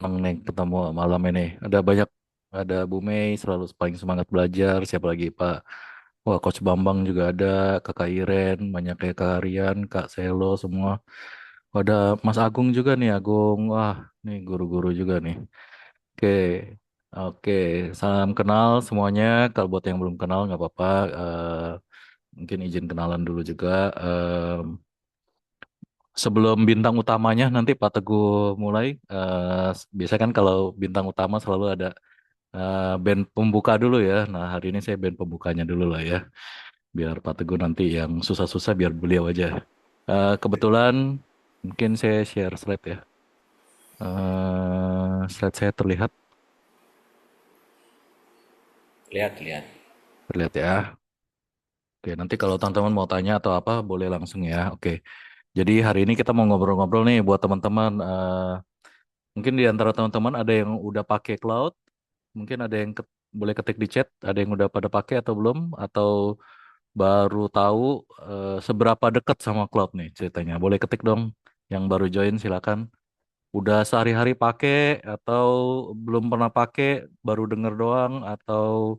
seneng nih ketemu malam ini. Ada Bu Mei selalu paling semangat belajar. Siapa lagi Pak? Wah, Coach Bambang juga ada, Kakak Iren, banyak kayak Kak Rian, Kak Selo semua. Ada Mas Agung juga nih, Agung. Wah, nih guru-guru juga nih. Oke, oke. Salam kenal semuanya. Kalau buat yang belum kenal nggak apa-apa. Mungkin izin kenalan dulu juga. Sebelum bintang utamanya nanti Pak Teguh mulai. Biasanya kan kalau bintang utama selalu ada band pembuka dulu ya. Nah, hari ini saya band pembukanya dulu lah ya. Biar Pak Teguh nanti yang susah-susah biar beliau aja. Kebetulan mungkin saya share slide ya. Slide saya terlihat, Lihat, lihat. terlihat ya. Oke, nanti kalau teman-teman mau tanya atau apa boleh langsung ya. Oke. Jadi hari ini kita mau ngobrol-ngobrol nih buat teman-teman. Mungkin di antara teman-teman ada yang udah pakai cloud, mungkin ada yang boleh ketik di chat, ada yang udah pada pakai atau belum, atau baru tahu seberapa dekat sama cloud nih ceritanya. Boleh ketik dong, yang baru join silakan. Udah sehari-hari pakai atau belum pernah pakai, baru denger doang atau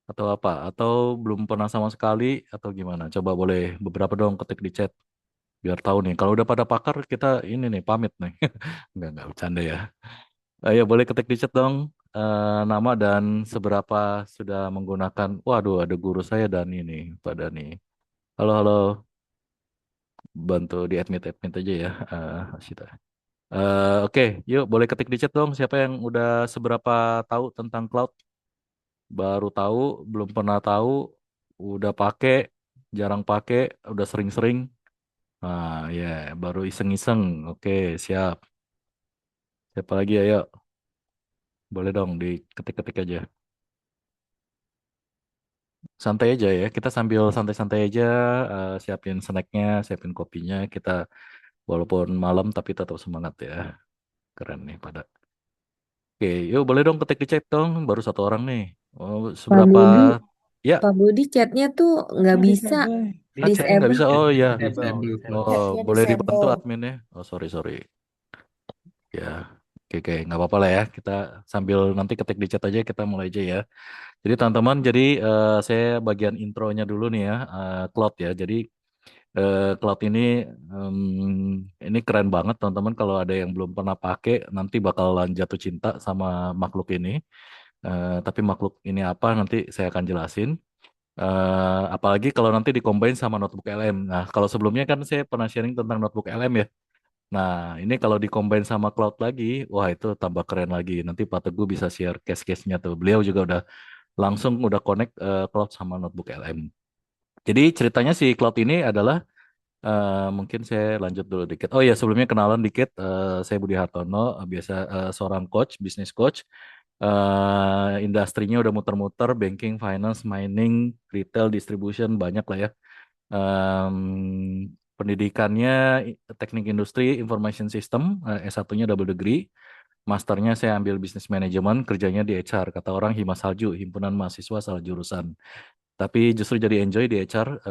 apa? Atau belum pernah sama sekali atau gimana? Coba boleh beberapa dong ketik di chat biar tahu nih. Kalau udah pada pakar kita ini nih pamit nih. Enggak bercanda ya. Ayo boleh ketik di chat dong nama dan seberapa sudah menggunakan. Waduh, ada guru saya Dani nih, Pak Dani. Halo, halo, bantu di admit admit aja ya, Sita. Oke, yuk boleh ketik di chat dong. Siapa yang udah seberapa tahu tentang cloud? Baru tahu, belum pernah tahu, udah pakai, jarang pakai, udah sering-sering. Ya, baru iseng-iseng. Oke, siap. Siapa lagi ayo? Boleh dong diketik-ketik aja. Santai aja ya. Kita sambil santai-santai aja, siapin snacknya, siapin kopinya. Kita walaupun malam tapi tetap semangat ya. Keren nih pada. Oke, yuk boleh dong ketik di chat dong. Baru satu orang nih. Oh, Pak seberapa? Budi, Ya, Pak Budi chatnya tuh nggak bisa chatnya nggak disable. bisa. Oh ya. Disable, Pak. Oh, Chatnya boleh dibantu disable. adminnya. Oh, sorry sorry. Ya, oke oke, nggak apa-apa lah ya. Kita sambil nanti ketik di chat aja. Kita mulai aja ya. Jadi teman-teman, jadi saya bagian intronya dulu nih ya, cloud ya. Jadi cloud ini keren banget teman-teman. Kalau ada yang belum pernah pakai, nanti bakalan jatuh cinta sama makhluk ini. Tapi makhluk ini apa nanti saya akan jelasin. Apalagi kalau nanti dicombine sama notebook LM. Nah, kalau sebelumnya kan saya pernah sharing tentang notebook LM ya. Nah, ini kalau dicombine sama cloud lagi, wah itu tambah keren lagi. Nanti Pak Teguh bisa share case-case-nya tuh. Beliau juga udah langsung udah connect cloud sama notebook LM. Jadi ceritanya si cloud ini adalah mungkin saya lanjut dulu dikit. Oh ya, sebelumnya kenalan dikit. Saya Budi Hartono, biasa seorang coach, bisnis coach. Industrinya udah muter-muter, banking, finance, mining, retail, distribution, banyak lah ya. Pendidikannya teknik industri, information system, S1-nya double degree. Masternya saya ambil bisnis manajemen, kerjanya di HR. Kata orang Hima Salju, himpunan mahasiswa salah jurusan. Tapi justru jadi enjoy di HR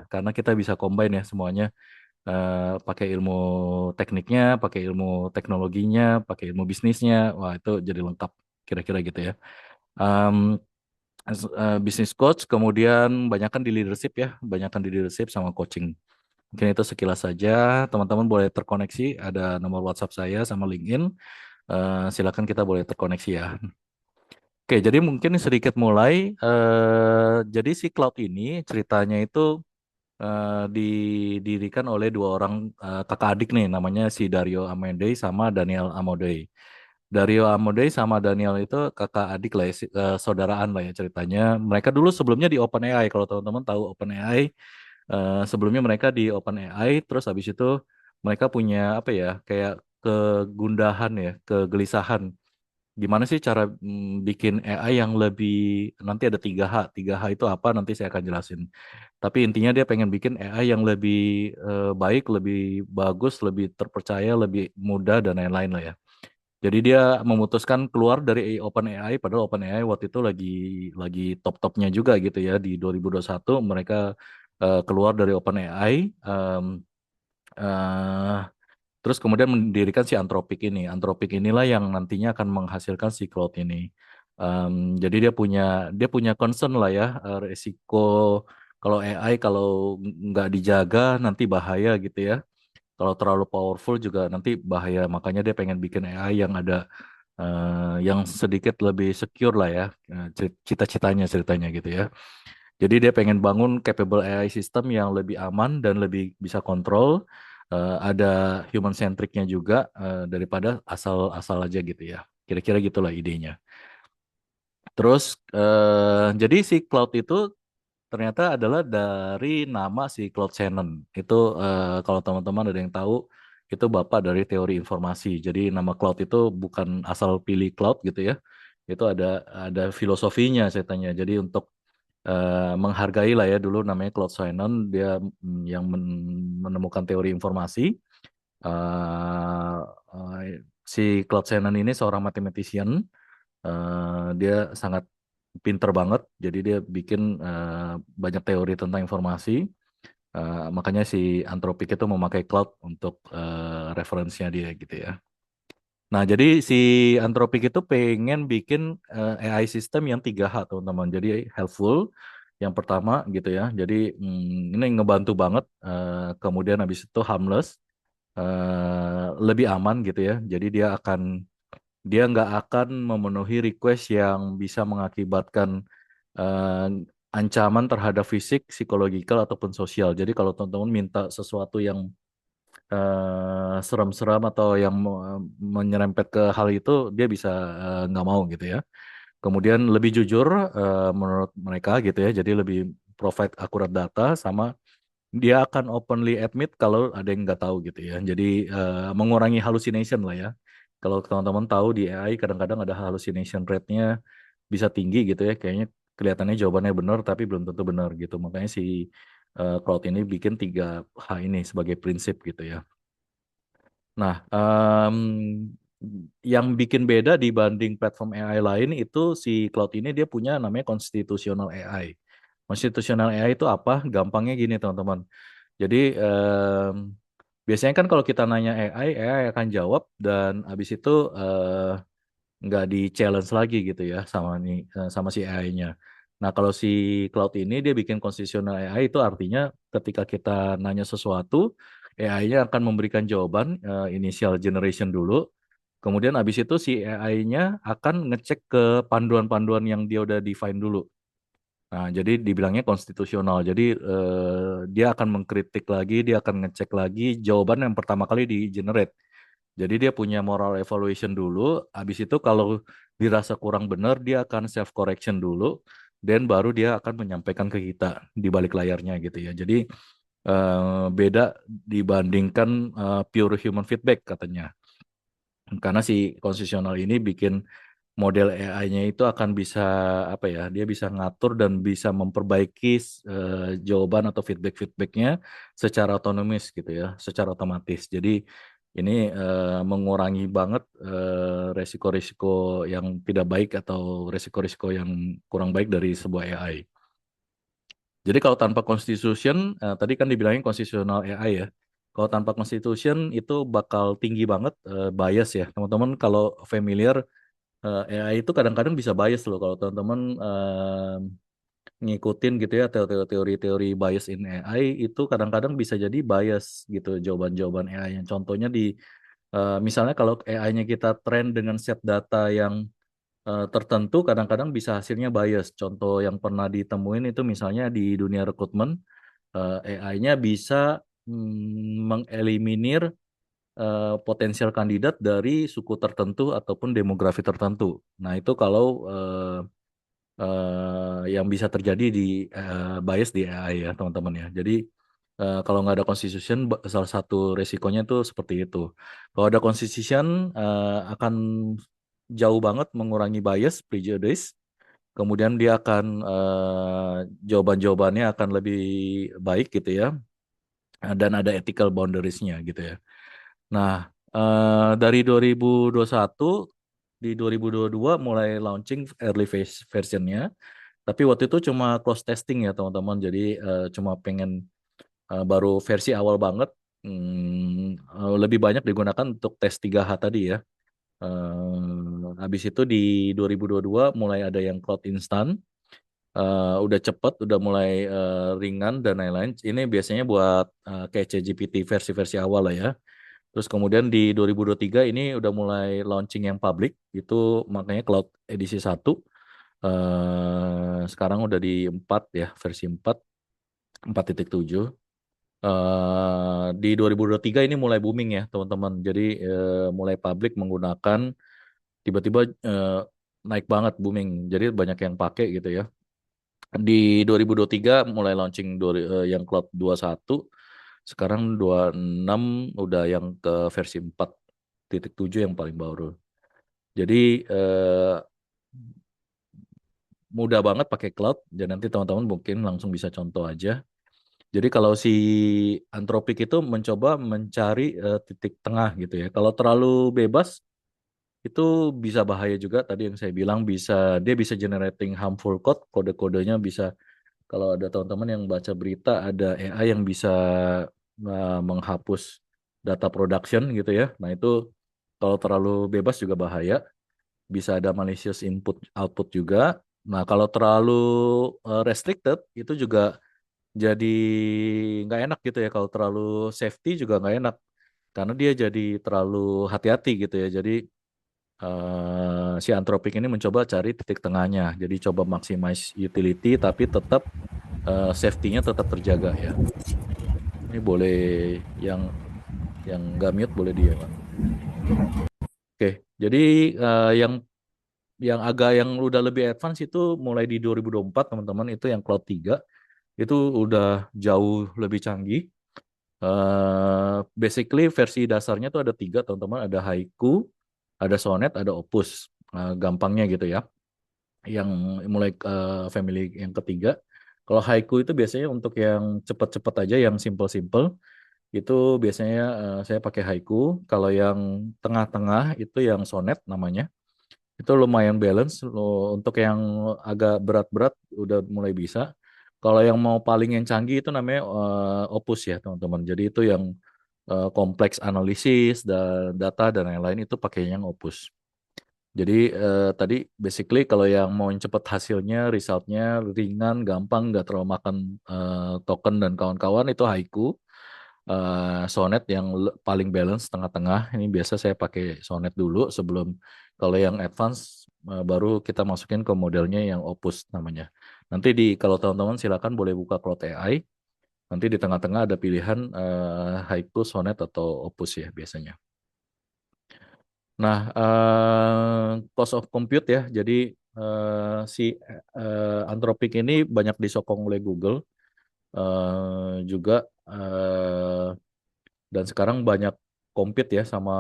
karena kita bisa combine ya semuanya. Pakai ilmu tekniknya, pakai ilmu teknologinya, pakai ilmu bisnisnya. Wah itu jadi lengkap kira-kira gitu ya. Um, Business coach, kemudian banyakkan di leadership ya, banyakkan di leadership sama coaching. Mungkin itu sekilas saja. Teman-teman boleh terkoneksi. Ada nomor WhatsApp saya sama LinkedIn. Silakan kita boleh terkoneksi ya. Oke, jadi mungkin sedikit mulai. Jadi si cloud ini ceritanya itu didirikan oleh dua orang kakak adik nih, namanya si Dario Amodei sama Daniel Amodei. Dario Amodei sama Daniel itu kakak adik lah, ya, saudaraan lah ya ceritanya. Mereka dulu sebelumnya di OpenAI, kalau teman-teman tahu OpenAI, sebelumnya mereka di OpenAI, terus habis itu mereka punya apa ya, kayak kegundahan ya, kegelisahan. Gimana sih cara bikin AI yang lebih, nanti ada 3H. 3H itu apa nanti saya akan jelasin. Tapi intinya dia pengen bikin AI yang lebih baik, lebih bagus, lebih terpercaya, lebih mudah dan lain-lain lah ya. Jadi dia memutuskan keluar dari OpenAI, padahal OpenAI waktu itu lagi top-topnya juga gitu ya. Di 2021 mereka keluar dari OpenAI. Terus kemudian mendirikan si Anthropic ini. Anthropic inilah yang nantinya akan menghasilkan si cloud ini. Jadi dia punya concern lah ya, resiko kalau AI kalau nggak dijaga nanti bahaya gitu ya. Kalau terlalu powerful juga nanti bahaya. Makanya dia pengen bikin AI yang ada yang sedikit lebih secure lah ya, cita-citanya ceritanya gitu ya. Jadi dia pengen bangun capable AI system yang lebih aman dan lebih bisa kontrol, ada human centricnya juga, daripada asal-asal aja gitu ya. Kira-kira gitulah idenya. Terus jadi si cloud itu ternyata adalah dari nama si Claude Shannon. Itu kalau teman-teman ada yang tahu, itu bapak dari teori informasi. Jadi nama cloud itu bukan asal pilih cloud gitu ya. Itu ada filosofinya saya tanya. Jadi untuk menghargai lah ya, dulu namanya Claude Shannon, dia yang menemukan teori informasi. Eh, eh, si Claude Shannon ini seorang mathematician. Dia sangat pinter banget, jadi dia bikin banyak teori tentang informasi. Makanya si Anthropic itu memakai cloud untuk referensinya dia gitu ya. Nah, jadi si Anthropic itu pengen bikin AI system yang 3H teman-teman. Jadi helpful, yang pertama gitu ya. Jadi ini ngebantu banget. Kemudian habis itu harmless, lebih aman gitu ya. Jadi dia nggak akan memenuhi request yang bisa mengakibatkan eh, ancaman terhadap fisik, psikologikal ataupun sosial. Jadi kalau teman-teman minta sesuatu yang seram-seram atau yang menyerempet ke hal itu, dia bisa nggak mau gitu ya. Kemudian lebih jujur menurut mereka gitu ya. Jadi lebih provide akurat data, sama dia akan openly admit kalau ada yang nggak tahu gitu ya. Jadi mengurangi hallucination lah ya. Kalau teman-teman tahu di AI kadang-kadang ada hallucination rate-nya bisa tinggi gitu ya. Kayaknya kelihatannya jawabannya benar tapi belum tentu benar gitu. Makanya si Cloud ini bikin 3H ini sebagai prinsip gitu ya. Nah, yang bikin beda dibanding platform AI lain itu si Cloud ini dia punya namanya constitutional AI. Constitutional AI itu apa? Gampangnya gini teman-teman. Jadi biasanya kan kalau kita nanya AI akan jawab dan habis itu nggak di challenge lagi gitu ya sama si AI-nya. Nah kalau si Cloud ini dia bikin constitutional AI itu artinya ketika kita nanya sesuatu, AI-nya akan memberikan jawaban initial generation dulu. Kemudian habis itu si AI-nya akan ngecek ke panduan-panduan yang dia udah define dulu. Nah, jadi dibilangnya konstitusional. Jadi dia akan mengkritik lagi, dia akan ngecek lagi jawaban yang pertama kali di generate. Jadi dia punya moral evaluation dulu, habis itu kalau dirasa kurang benar, dia akan self correction dulu, dan baru dia akan menyampaikan ke kita di balik layarnya gitu ya. Jadi beda dibandingkan pure human feedback katanya. Karena si konstitusional ini bikin model AI-nya itu akan bisa apa ya? Dia bisa ngatur dan bisa memperbaiki jawaban atau feedback-feedbacknya secara otonomis gitu ya, secara otomatis. Jadi ini mengurangi banget resiko-resiko yang tidak baik atau resiko-resiko yang kurang baik dari sebuah AI. Jadi kalau tanpa constitution, tadi kan dibilangin konstitusional AI ya. Kalau tanpa constitution itu bakal tinggi banget bias ya. Teman-teman kalau familiar, AI itu kadang-kadang bisa bias loh kalau teman-teman ngikutin gitu ya teori-teori bias in AI itu kadang-kadang bisa jadi bias gitu jawaban-jawaban AI yang contohnya misalnya kalau AI-nya kita train dengan set data yang tertentu kadang-kadang bisa hasilnya bias. Contoh yang pernah ditemuin itu misalnya di dunia rekrutmen, AI-nya bisa mengeliminir potensial kandidat dari suku tertentu ataupun demografi tertentu. Nah, itu kalau yang bisa terjadi di bias di AI ya, teman-teman ya. Jadi kalau nggak ada constitution, salah satu resikonya itu seperti itu. Kalau ada constitution, akan jauh banget mengurangi bias, prejudice. Kemudian dia akan jawaban-jawabannya akan lebih baik gitu ya, dan ada ethical boundariesnya gitu ya. Nah, dari 2021 di 2022 mulai launching early phase versionnya, tapi waktu itu cuma close testing ya teman-teman. Jadi cuma pengen baru versi awal banget. lebih banyak digunakan untuk tes 3H tadi ya. Habis itu di 2022 mulai ada yang cloud instan, udah cepet, udah mulai ringan dan lain-lain. Ini biasanya buat kayak ChatGPT versi-versi awal lah ya. Terus kemudian di 2023 ini udah mulai launching yang public, itu makanya cloud edisi 1. Sekarang udah di 4 ya, versi 4, 4.7. Di 2023 ini mulai booming ya teman-teman. Jadi mulai publik menggunakan, tiba-tiba naik banget booming. Jadi banyak yang pakai gitu ya. Di 2023 mulai launching yang Cloud 21. Sekarang 26 udah yang ke versi 4.7 yang paling baru. Jadi mudah banget pakai cloud. Dan nanti teman-teman mungkin langsung bisa contoh aja. Jadi kalau si Anthropic itu mencoba mencari titik tengah gitu ya. Kalau terlalu bebas itu bisa bahaya juga. Tadi yang saya bilang dia bisa generating harmful code, kode-kodenya bisa. Kalau ada teman-teman yang baca berita ada AI yang bisa menghapus data production gitu ya. Nah itu kalau terlalu bebas juga bahaya. Bisa ada malicious input output juga. Nah kalau terlalu restricted itu juga jadi nggak enak gitu ya. Kalau terlalu safety juga nggak enak karena dia jadi terlalu hati-hati gitu ya. Jadi si Anthropic ini mencoba cari titik tengahnya. Jadi coba maximize utility tapi tetap safety-nya tetap terjaga ya. Ini boleh yang nggak mute boleh dia Pak. Oke, jadi yang agak yang udah lebih advance itu mulai di 2024 teman-teman, itu yang Cloud 3 itu udah jauh lebih canggih. Basically versi dasarnya tuh ada 3 teman-teman, ada Haiku, ada Sonnet, ada Opus. Gampangnya gitu ya. Yang mulai family yang ketiga. Kalau Haiku itu biasanya untuk yang cepet-cepet aja, yang simple-simple. Itu biasanya saya pakai Haiku. Kalau yang tengah-tengah itu yang Sonnet namanya. Itu lumayan balance. Untuk yang agak berat-berat udah mulai bisa. Kalau yang mau paling yang canggih itu namanya Opus ya teman-teman. Jadi itu yang kompleks analisis dan data dan lain-lain itu pakainya yang Opus. Jadi tadi basically kalau yang mau yang cepat hasilnya, resultnya ringan, gampang, nggak terlalu makan token dan kawan-kawan itu Haiku. Sonnet yang paling balance tengah-tengah. Ini biasa saya pakai Sonnet dulu sebelum, kalau yang advance baru kita masukin ke modelnya yang Opus namanya. Nanti kalau teman-teman silakan boleh buka Cloud AI. Nanti di tengah-tengah ada pilihan Haiku, Sonnet atau Opus ya biasanya. Nah, cost of compute ya. Jadi si Anthropic ini banyak disokong oleh Google juga, dan sekarang banyak compete ya sama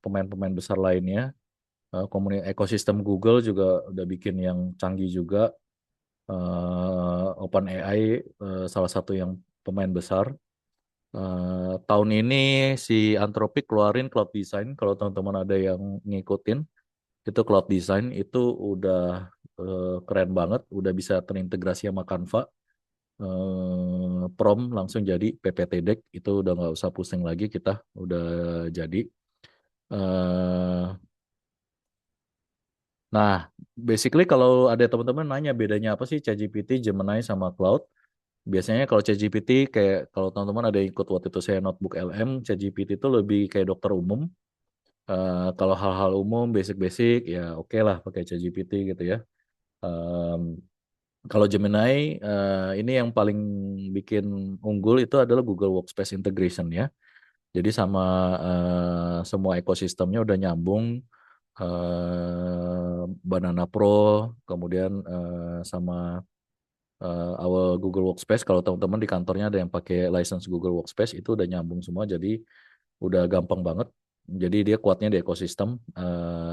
pemain-pemain besar lainnya. Ekosistem Google juga udah bikin yang canggih juga. OpenAI salah satu yang pemain besar. Tahun ini si Anthropic keluarin Cloud Design. Kalau teman-teman ada yang ngikutin, itu Cloud Design itu udah keren banget, udah bisa terintegrasi sama Canva. Prom langsung jadi PPT deck, itu udah nggak usah pusing lagi, kita udah jadi. Eh, nah, basically kalau ada teman-teman nanya bedanya apa sih ChatGPT, Gemini sama Cloud? Biasanya kalau ChatGPT kayak, kalau teman-teman ada ikut waktu itu saya notebook LM, ChatGPT itu lebih kayak dokter umum. Kalau hal-hal umum, basic-basic, ya oke lah pakai ChatGPT gitu ya. Em, Kalau Gemini, ini yang paling bikin unggul itu adalah Google Workspace Integration ya. Jadi sama semua ekosistemnya udah nyambung. Banana Pro, kemudian sama awal Google Workspace. Kalau teman-teman di kantornya ada yang pakai license Google Workspace, itu udah nyambung semua. Jadi udah gampang banget. Jadi dia kuatnya di ekosistem,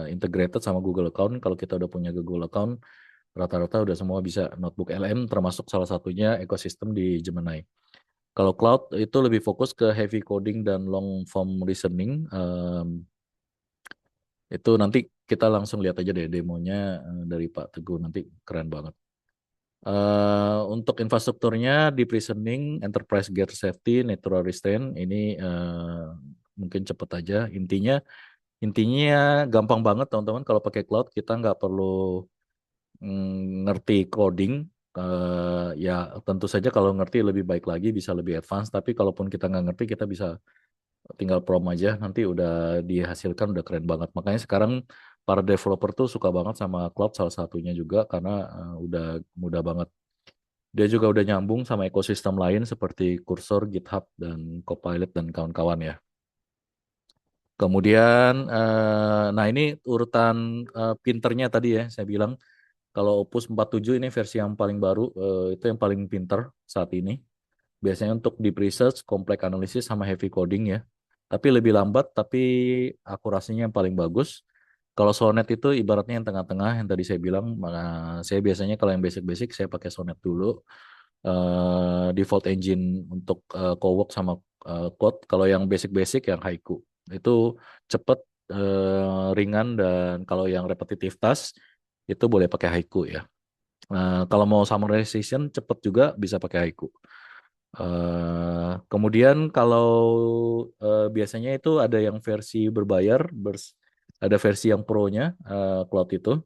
integrated sama Google Account. Kalau kita udah punya Google Account, rata-rata udah semua bisa notebook LM, termasuk salah satunya ekosistem di Gemini. Kalau cloud itu lebih fokus ke heavy coding dan long form reasoning. Itu nanti kita langsung lihat aja deh demonya dari Pak Teguh, nanti keren banget. Untuk infrastrukturnya di Prisoning, Enterprise Gear Safety, Natural Restraint ini mungkin cepet aja. Intinya gampang banget teman-teman kalau pakai cloud kita nggak perlu ngerti coding. Ya tentu saja kalau ngerti lebih baik lagi bisa lebih advance. Tapi kalaupun kita nggak ngerti kita bisa tinggal prom aja nanti udah dihasilkan udah keren banget. Makanya sekarang para developer tuh suka banget sama cloud salah satunya juga karena udah mudah banget. Dia juga udah nyambung sama ekosistem lain seperti Cursor, GitHub, dan Copilot dan kawan-kawan ya. Kemudian, nah ini urutan pinternya tadi ya, saya bilang kalau Opus 47 ini versi yang paling baru, itu yang paling pinter saat ini. Biasanya untuk deep research, complex analysis, sama heavy coding ya. Tapi lebih lambat, tapi akurasinya yang paling bagus. Kalau Sonnet itu ibaratnya yang tengah-tengah, yang tadi saya bilang, saya biasanya kalau yang basic-basic, saya pakai Sonnet dulu. Default engine untuk CoWalk sama Code. Kalau yang basic-basic, yang Haiku. Itu cepet, ringan, dan kalau yang repetitive task, itu boleh pakai Haiku ya. Kalau mau summarization cepet juga bisa pakai Haiku. Kemudian kalau biasanya itu ada yang versi berbayar, ada versi yang pro-nya, cloud itu.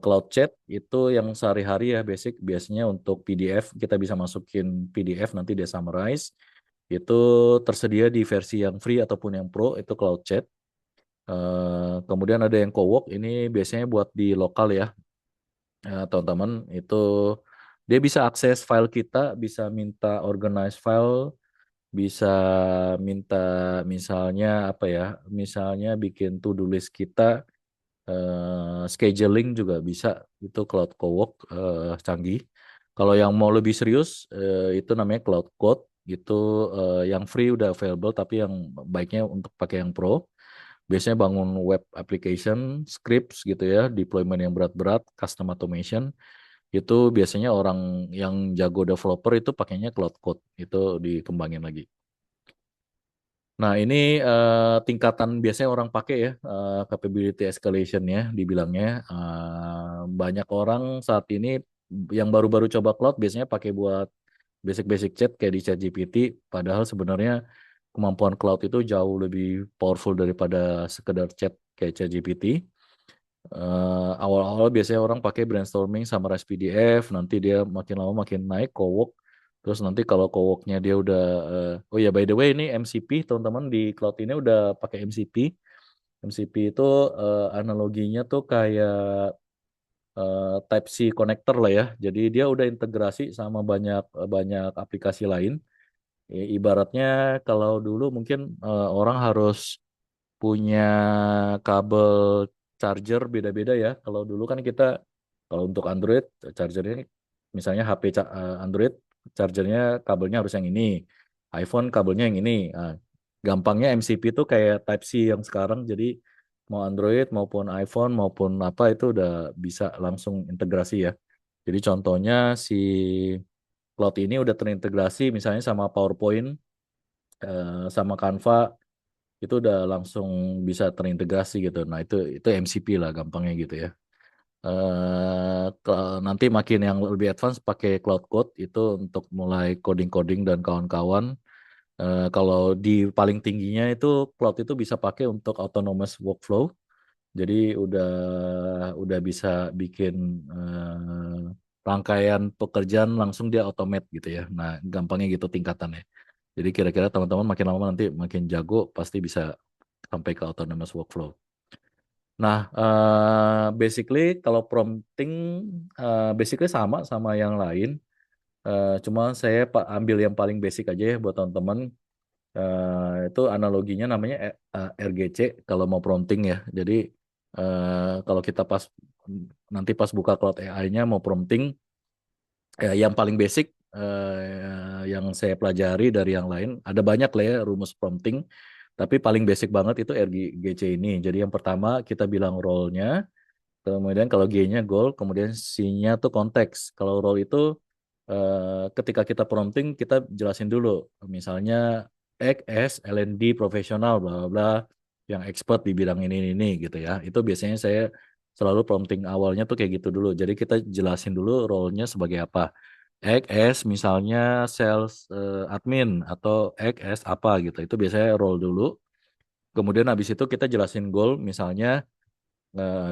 Cloud Chat itu yang sehari-hari ya basic, biasanya untuk PDF kita bisa masukin PDF nanti dia summarize. Itu tersedia di versi yang free ataupun yang pro itu Cloud Chat. Kemudian ada yang co-work ini biasanya buat di lokal ya. Teman-teman itu dia bisa akses file kita, bisa minta organize file, bisa minta misalnya apa ya, misalnya bikin to-do list kita, scheduling juga bisa, itu Cloud Cowork canggih. Kalau yang mau lebih serius, itu namanya Cloud Code, itu yang free udah available, tapi yang baiknya untuk pakai yang pro. Biasanya bangun web application, scripts gitu ya, deployment yang berat-berat, custom automation. Itu biasanya orang yang jago developer itu pakainya Cloud Code, itu dikembangin lagi. Nah, ini tingkatan biasanya orang pakai ya, capability escalation ya, dibilangnya. Banyak orang saat ini yang baru-baru coba cloud biasanya pakai buat basic-basic chat kayak di ChatGPT, padahal sebenarnya kemampuan cloud itu jauh lebih powerful daripada sekedar chat kayak ChatGPT. Awal-awal biasanya orang pakai brainstorming sama summarize PDF, nanti dia makin lama makin naik co-work. Terus nanti kalau co-worknya dia udah, oh ya by the way ini MCP teman-teman di cloud ini udah pakai MCP. MCP itu analoginya tuh kayak Type C connector lah ya. Jadi dia udah integrasi sama banyak banyak aplikasi lain. Ibaratnya kalau dulu mungkin orang harus punya kabel charger beda-beda ya. Kalau dulu kan kita, kalau untuk Android, chargernya misalnya HP Android, chargernya kabelnya harus yang ini. iPhone kabelnya yang ini. Gampangnya MCP itu kayak Type C yang sekarang, jadi mau Android maupun iPhone maupun apa itu udah bisa langsung integrasi ya. Jadi contohnya si Cloud ini udah terintegrasi misalnya sama PowerPoint, sama Canva, itu udah langsung bisa terintegrasi gitu. Nah, itu MCP lah gampangnya gitu ya. Nanti makin yang lebih advance pakai Cloud Code itu untuk mulai coding-coding dan kawan-kawan. Kalau di paling tingginya itu Cloud itu bisa pakai untuk autonomous workflow. Jadi udah bisa bikin rangkaian pekerjaan langsung dia automate gitu ya. Nah, gampangnya gitu tingkatannya. Jadi kira-kira teman-teman makin lama nanti makin jago pasti bisa sampai ke autonomous workflow. Nah, basically kalau prompting basically sama yang lain. Cuma saya ambil yang paling basic aja ya buat teman-teman. Itu analoginya namanya RGC kalau mau prompting ya. Jadi kalau kita nanti pas buka Cloud AI-nya mau prompting, yang paling basic yang saya pelajari dari yang lain, ada banyak lah ya rumus prompting, tapi paling basic banget itu RGC ini. Jadi yang pertama kita bilang role-nya, kemudian kalau G-nya goal, kemudian C-nya tuh konteks. Kalau role itu ketika kita prompting kita jelasin dulu, misalnya act as L&D profesional bla bla bla, yang expert di bidang ini gitu ya. Itu biasanya saya Selalu prompting awalnya tuh kayak gitu dulu. Jadi kita jelasin dulu role-nya sebagai apa. Act as misalnya sales admin atau act as apa gitu. Itu biasanya role dulu. Kemudian habis itu kita jelasin goal, misalnya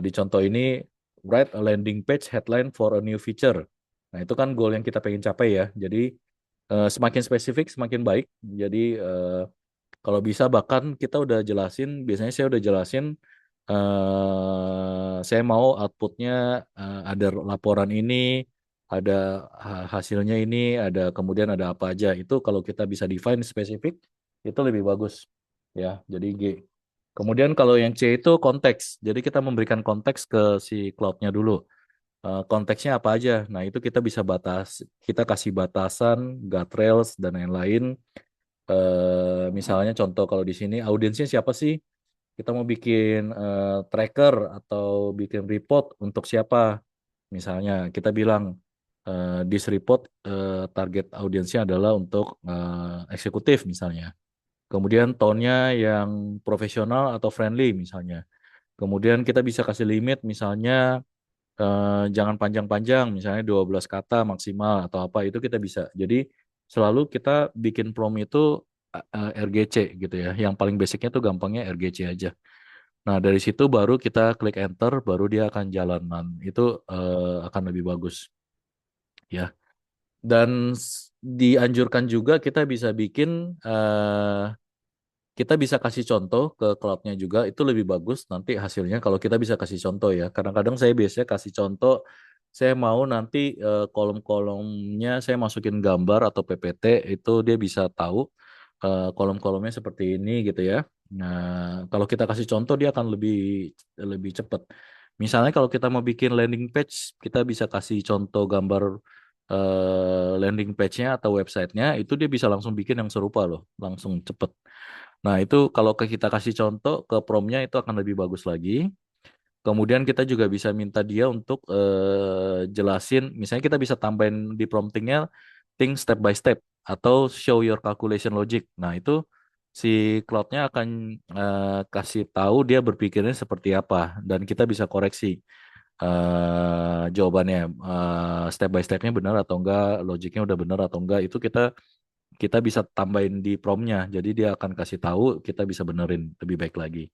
di contoh ini write a landing page headline for a new feature. Nah, itu kan goal yang kita pengen capai ya. Jadi semakin spesifik semakin baik. Jadi kalau bisa bahkan kita udah jelasin, biasanya saya udah jelasin saya mau outputnya ada laporan ini, ada hasilnya ini, ada kemudian ada apa aja. Itu kalau kita bisa define spesifik itu lebih bagus ya. Jadi G. Kemudian kalau yang C itu konteks. Jadi kita memberikan konteks ke si cloud-nya dulu. Konteksnya apa aja. Nah, itu kita bisa kita kasih batasan, guardrails dan lain-lain. Misalnya contoh kalau di sini audiensnya siapa sih? Kita mau bikin tracker atau bikin report untuk siapa? Misalnya kita bilang this report target audiensnya adalah untuk eksekutif misalnya. Kemudian tone-nya yang profesional atau friendly misalnya. Kemudian kita bisa kasih limit misalnya jangan panjang-panjang, misalnya 12 kata maksimal atau apa itu kita bisa. Jadi selalu kita bikin prompt itu RGC gitu ya. Yang paling basicnya tuh gampangnya RGC aja. Nah, dari situ baru kita klik enter, baru dia akan jalanan. Itu akan lebih bagus ya. Dan dianjurkan juga kita bisa bikin kita bisa kasih contoh ke cloud-nya juga itu lebih bagus nanti hasilnya kalau kita bisa kasih contoh ya. Kadang-kadang saya biasanya kasih contoh saya mau nanti kolom-kolomnya saya masukin gambar atau PPT itu dia bisa tahu kolom-kolomnya seperti ini gitu ya. Nah, kalau kita kasih contoh dia akan lebih lebih cepat. Misalnya kalau kita mau bikin landing page, kita bisa kasih contoh gambar landing page-nya atau website-nya itu dia bisa langsung bikin yang serupa loh, langsung cepet. Nah, itu kalau kita kasih contoh ke prompt-nya itu akan lebih bagus lagi. Kemudian kita juga bisa minta dia untuk jelasin, misalnya kita bisa tambahin di promptingnya think step by step atau show your calculation logic. Nah, itu si cloud-nya akan kasih tahu dia berpikirnya seperti apa dan kita bisa koreksi jawabannya step by stepnya benar atau enggak, logiknya udah benar atau enggak itu kita kita bisa tambahin di promnya. Jadi dia akan kasih tahu, kita bisa benerin lebih baik lagi.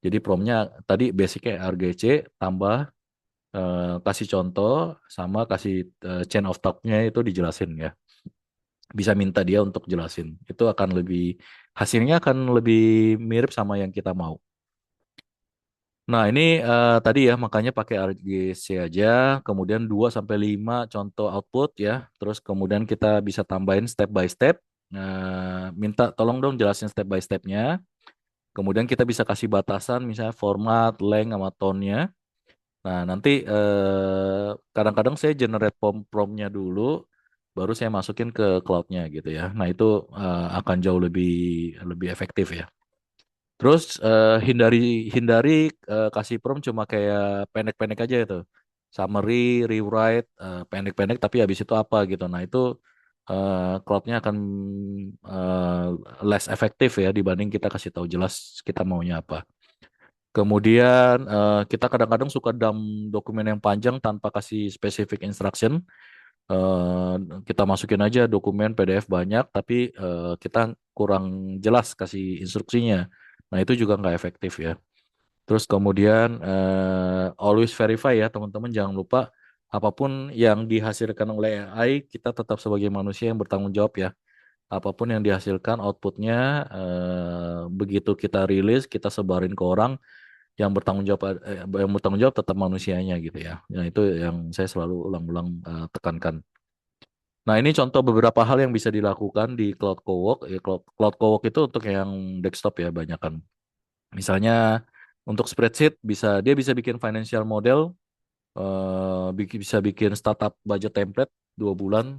Jadi promnya tadi basicnya RGC tambah kasih contoh sama kasih chain of talk-nya itu dijelasin ya. Bisa minta dia untuk jelasin. Itu akan lebih hasilnya akan lebih mirip sama yang kita mau. Nah, ini tadi ya makanya pakai RGC aja, kemudian 2 sampai 5 contoh output ya. Terus kemudian kita bisa tambahin step by step. Minta tolong dong jelasin step by stepnya. Kemudian kita bisa kasih batasan misalnya format, length sama tone-nya. Nah, nanti kadang-kadang saya generate prompt-nya dulu baru saya masukin ke cloud-nya gitu ya. Nah, itu akan jauh lebih lebih efektif ya. Terus hindari hindari kasih prompt cuma kayak pendek-pendek aja itu. Summary, rewrite, pendek-pendek tapi habis itu apa gitu. Nah itu cloud-nya akan eh, less efektif ya dibanding kita kasih tahu jelas kita maunya apa. Kemudian kita kadang-kadang suka dump dokumen yang panjang tanpa kasih specific instruction. Eh, kita masukin aja dokumen PDF banyak, tapi kita kurang jelas kasih instruksinya. Nah, itu juga nggak efektif ya. Terus kemudian always verify ya teman-teman, jangan lupa apapun yang dihasilkan oleh AI, kita tetap sebagai manusia yang bertanggung jawab ya. Apapun yang dihasilkan outputnya begitu kita rilis, kita sebarin ke orang yang bertanggung jawab tetap manusianya gitu ya. Nah, itu yang saya selalu ulang-ulang tekankan. Nah, ini contoh beberapa hal yang bisa dilakukan di Cloud Cowork. Ya, Cloud Cowork itu untuk yang desktop ya, banyak kan. Misalnya untuk spreadsheet dia bisa bikin financial model, bisa bikin startup budget template 2 bulan,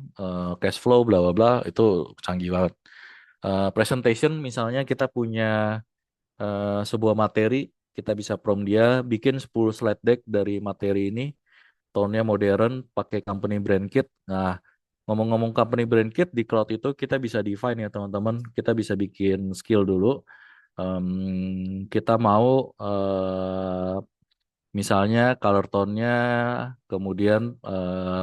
cash flow, bla bla bla, itu canggih banget. Presentation misalnya kita punya sebuah materi, kita bisa prompt dia bikin 10 slide deck dari materi ini, tone-nya modern, pakai company brand kit. Nah, ngomong-ngomong company brand kit di cloud itu kita bisa define ya teman-teman. Kita bisa bikin skill dulu. Kita mau Misalnya color tone-nya, kemudian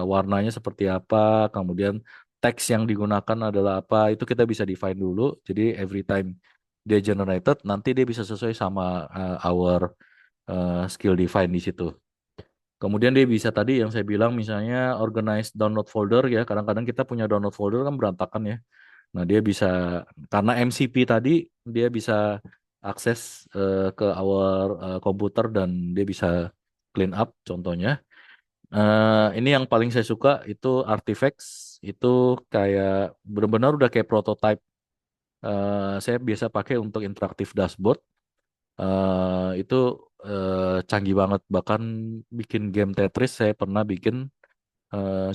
warnanya seperti apa, kemudian teks yang digunakan adalah apa, itu kita bisa define dulu. Jadi every time dia generated, nanti dia bisa sesuai sama our skill define di situ. Kemudian dia bisa tadi yang saya bilang misalnya organize download folder ya. Kadang-kadang kita punya download folder kan berantakan ya. Nah, dia bisa karena MCP tadi dia bisa akses ke our komputer dan dia bisa clean up contohnya. Ini yang paling saya suka itu Artifacts itu kayak benar-benar udah kayak prototype. Saya biasa pakai untuk interaktif dashboard. Itu canggih banget. Bahkan bikin game Tetris saya pernah bikin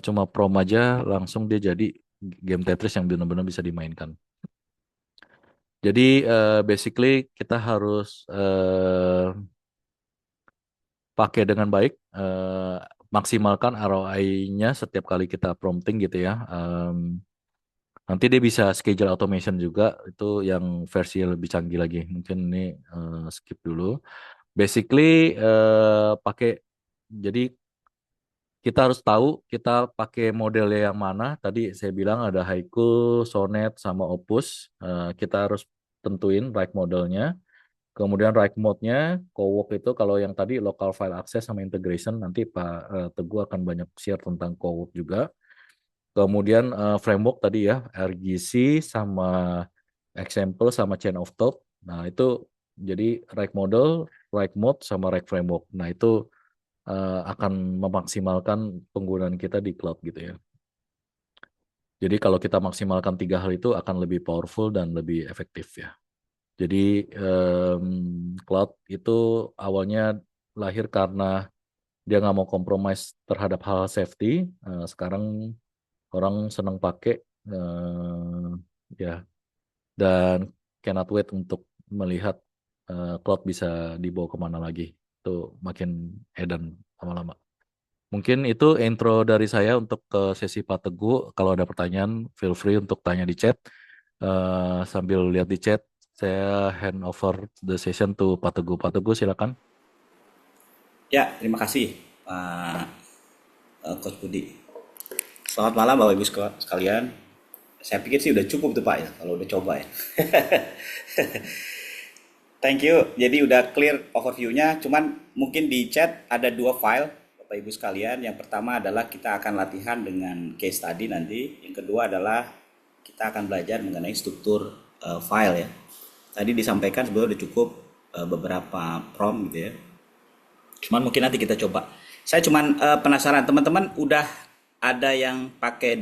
cuma prom aja langsung dia jadi game Tetris yang benar-benar bisa dimainkan. Jadi basically kita harus pakai dengan baik, maksimalkan ROI-nya setiap kali kita prompting gitu ya. Nanti dia bisa schedule automation juga, itu yang versi yang lebih canggih lagi. Mungkin ini skip dulu. Basically pakai, jadi kita harus tahu kita pakai modelnya yang mana. Tadi saya bilang ada Haiku, Sonnet, sama Opus. Kita harus tentuin right modelnya. Kemudian right mode-nya, CoWalk itu kalau yang tadi local file access sama integration, nanti Pak Teguh akan banyak share tentang CoWalk juga. Kemudian framework tadi ya, RGC sama example sama chain of thought. Nah itu jadi right model, right mode sama right framework. Nah itu akan memaksimalkan penggunaan kita di cloud gitu ya. Jadi kalau kita maksimalkan tiga hal itu akan lebih powerful dan lebih efektif ya. Jadi cloud itu awalnya lahir karena dia nggak mau compromise terhadap hal safety. Sekarang orang senang pakai ya dan cannot wait untuk melihat cloud bisa dibawa kemana lagi. Itu makin edan lama-lama. Mungkin itu intro dari saya untuk ke sesi Pak Teguh. Kalau ada pertanyaan, feel free untuk tanya di chat. Sambil lihat di chat, saya hand over the session to Pak Teguh. Pak Teguh, silakan. Ya, terima kasih Pak Coach Budi. Selamat malam Bapak Ibu sekalian. Saya pikir sih udah cukup tuh Pak ya, kalau udah coba ya. Thank you. Jadi udah clear overview-nya. Cuman mungkin di chat ada dua file Bapak Ibu sekalian. Yang pertama adalah kita akan latihan dengan case study nanti. Yang kedua adalah kita akan belajar mengenai struktur file ya. Tadi disampaikan sebenarnya udah cukup beberapa prompt gitu ya. Cuman mungkin nanti kita coba. Saya cuman penasaran teman-teman udah ada yang pakai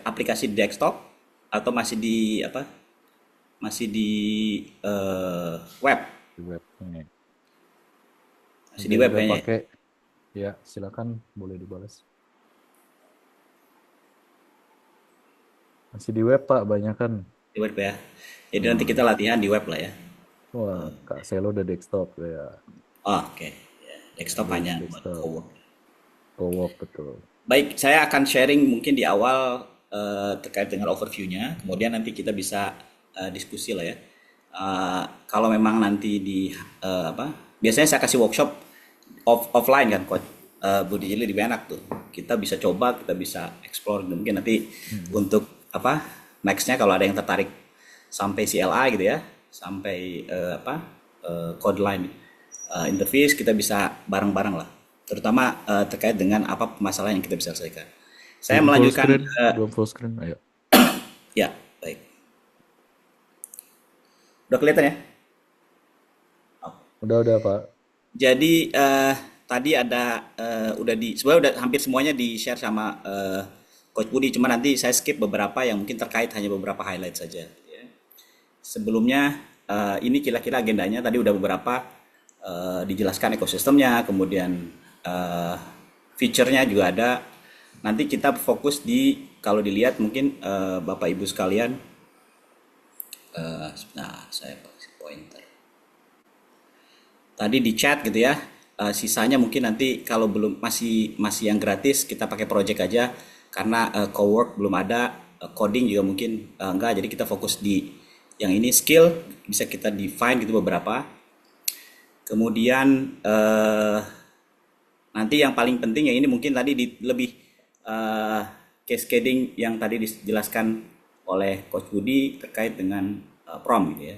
aplikasi desktop atau masih di apa? Masih di web, Di web. masih Ada di yang web udah kayaknya. pakai, ya silakan boleh dibalas. Masih di web Pak, banyak kan. Di web ya. Jadi nanti kita latihan di web lah ya. Wah, Kak Selo udah desktop ya. Oh, oke. Ya, desktop hanya buat Desktop, cowork. co-work betul. Baik, saya akan sharing mungkin di awal terkait dengan overview-nya. Kemudian nanti kita bisa diskusi lah ya. Kalau memang nanti di apa? Biasanya saya kasih workshop offline kan, Coach. Budi Jili lebih enak tuh. Kita bisa coba, kita bisa explore. Dan mungkin nanti untuk apa? Nextnya kalau ada yang tertarik sampai CLI gitu ya, sampai code line interface kita bisa bareng-bareng lah. Terutama terkait dengan apa permasalahan yang kita bisa selesaikan. Saya Belum full melanjutkan screen, belum full screen, ayo. ya, baik. Udah kelihatan ya? Udah Pak. Jadi tadi ada sebenarnya udah hampir semuanya di share sama Coach Budi, cuma nanti saya skip beberapa yang mungkin terkait hanya beberapa highlight saja. Ya. Sebelumnya ini kira-kira agendanya tadi udah beberapa dijelaskan ekosistemnya, kemudian feature-nya juga ada. Nanti kita fokus di kalau dilihat mungkin Bapak Ibu sekalian, nah saya pakai pointer. Tadi di chat gitu ya. Sisanya mungkin nanti kalau belum masih yang gratis kita pakai project aja karena cowork belum ada, coding juga mungkin enggak. Jadi kita fokus di yang ini skill bisa kita define gitu beberapa. Kemudian nanti yang paling penting ya ini mungkin tadi lebih eh, cascading yang tadi dijelaskan oleh Coach Budi terkait dengan prom gitu ya.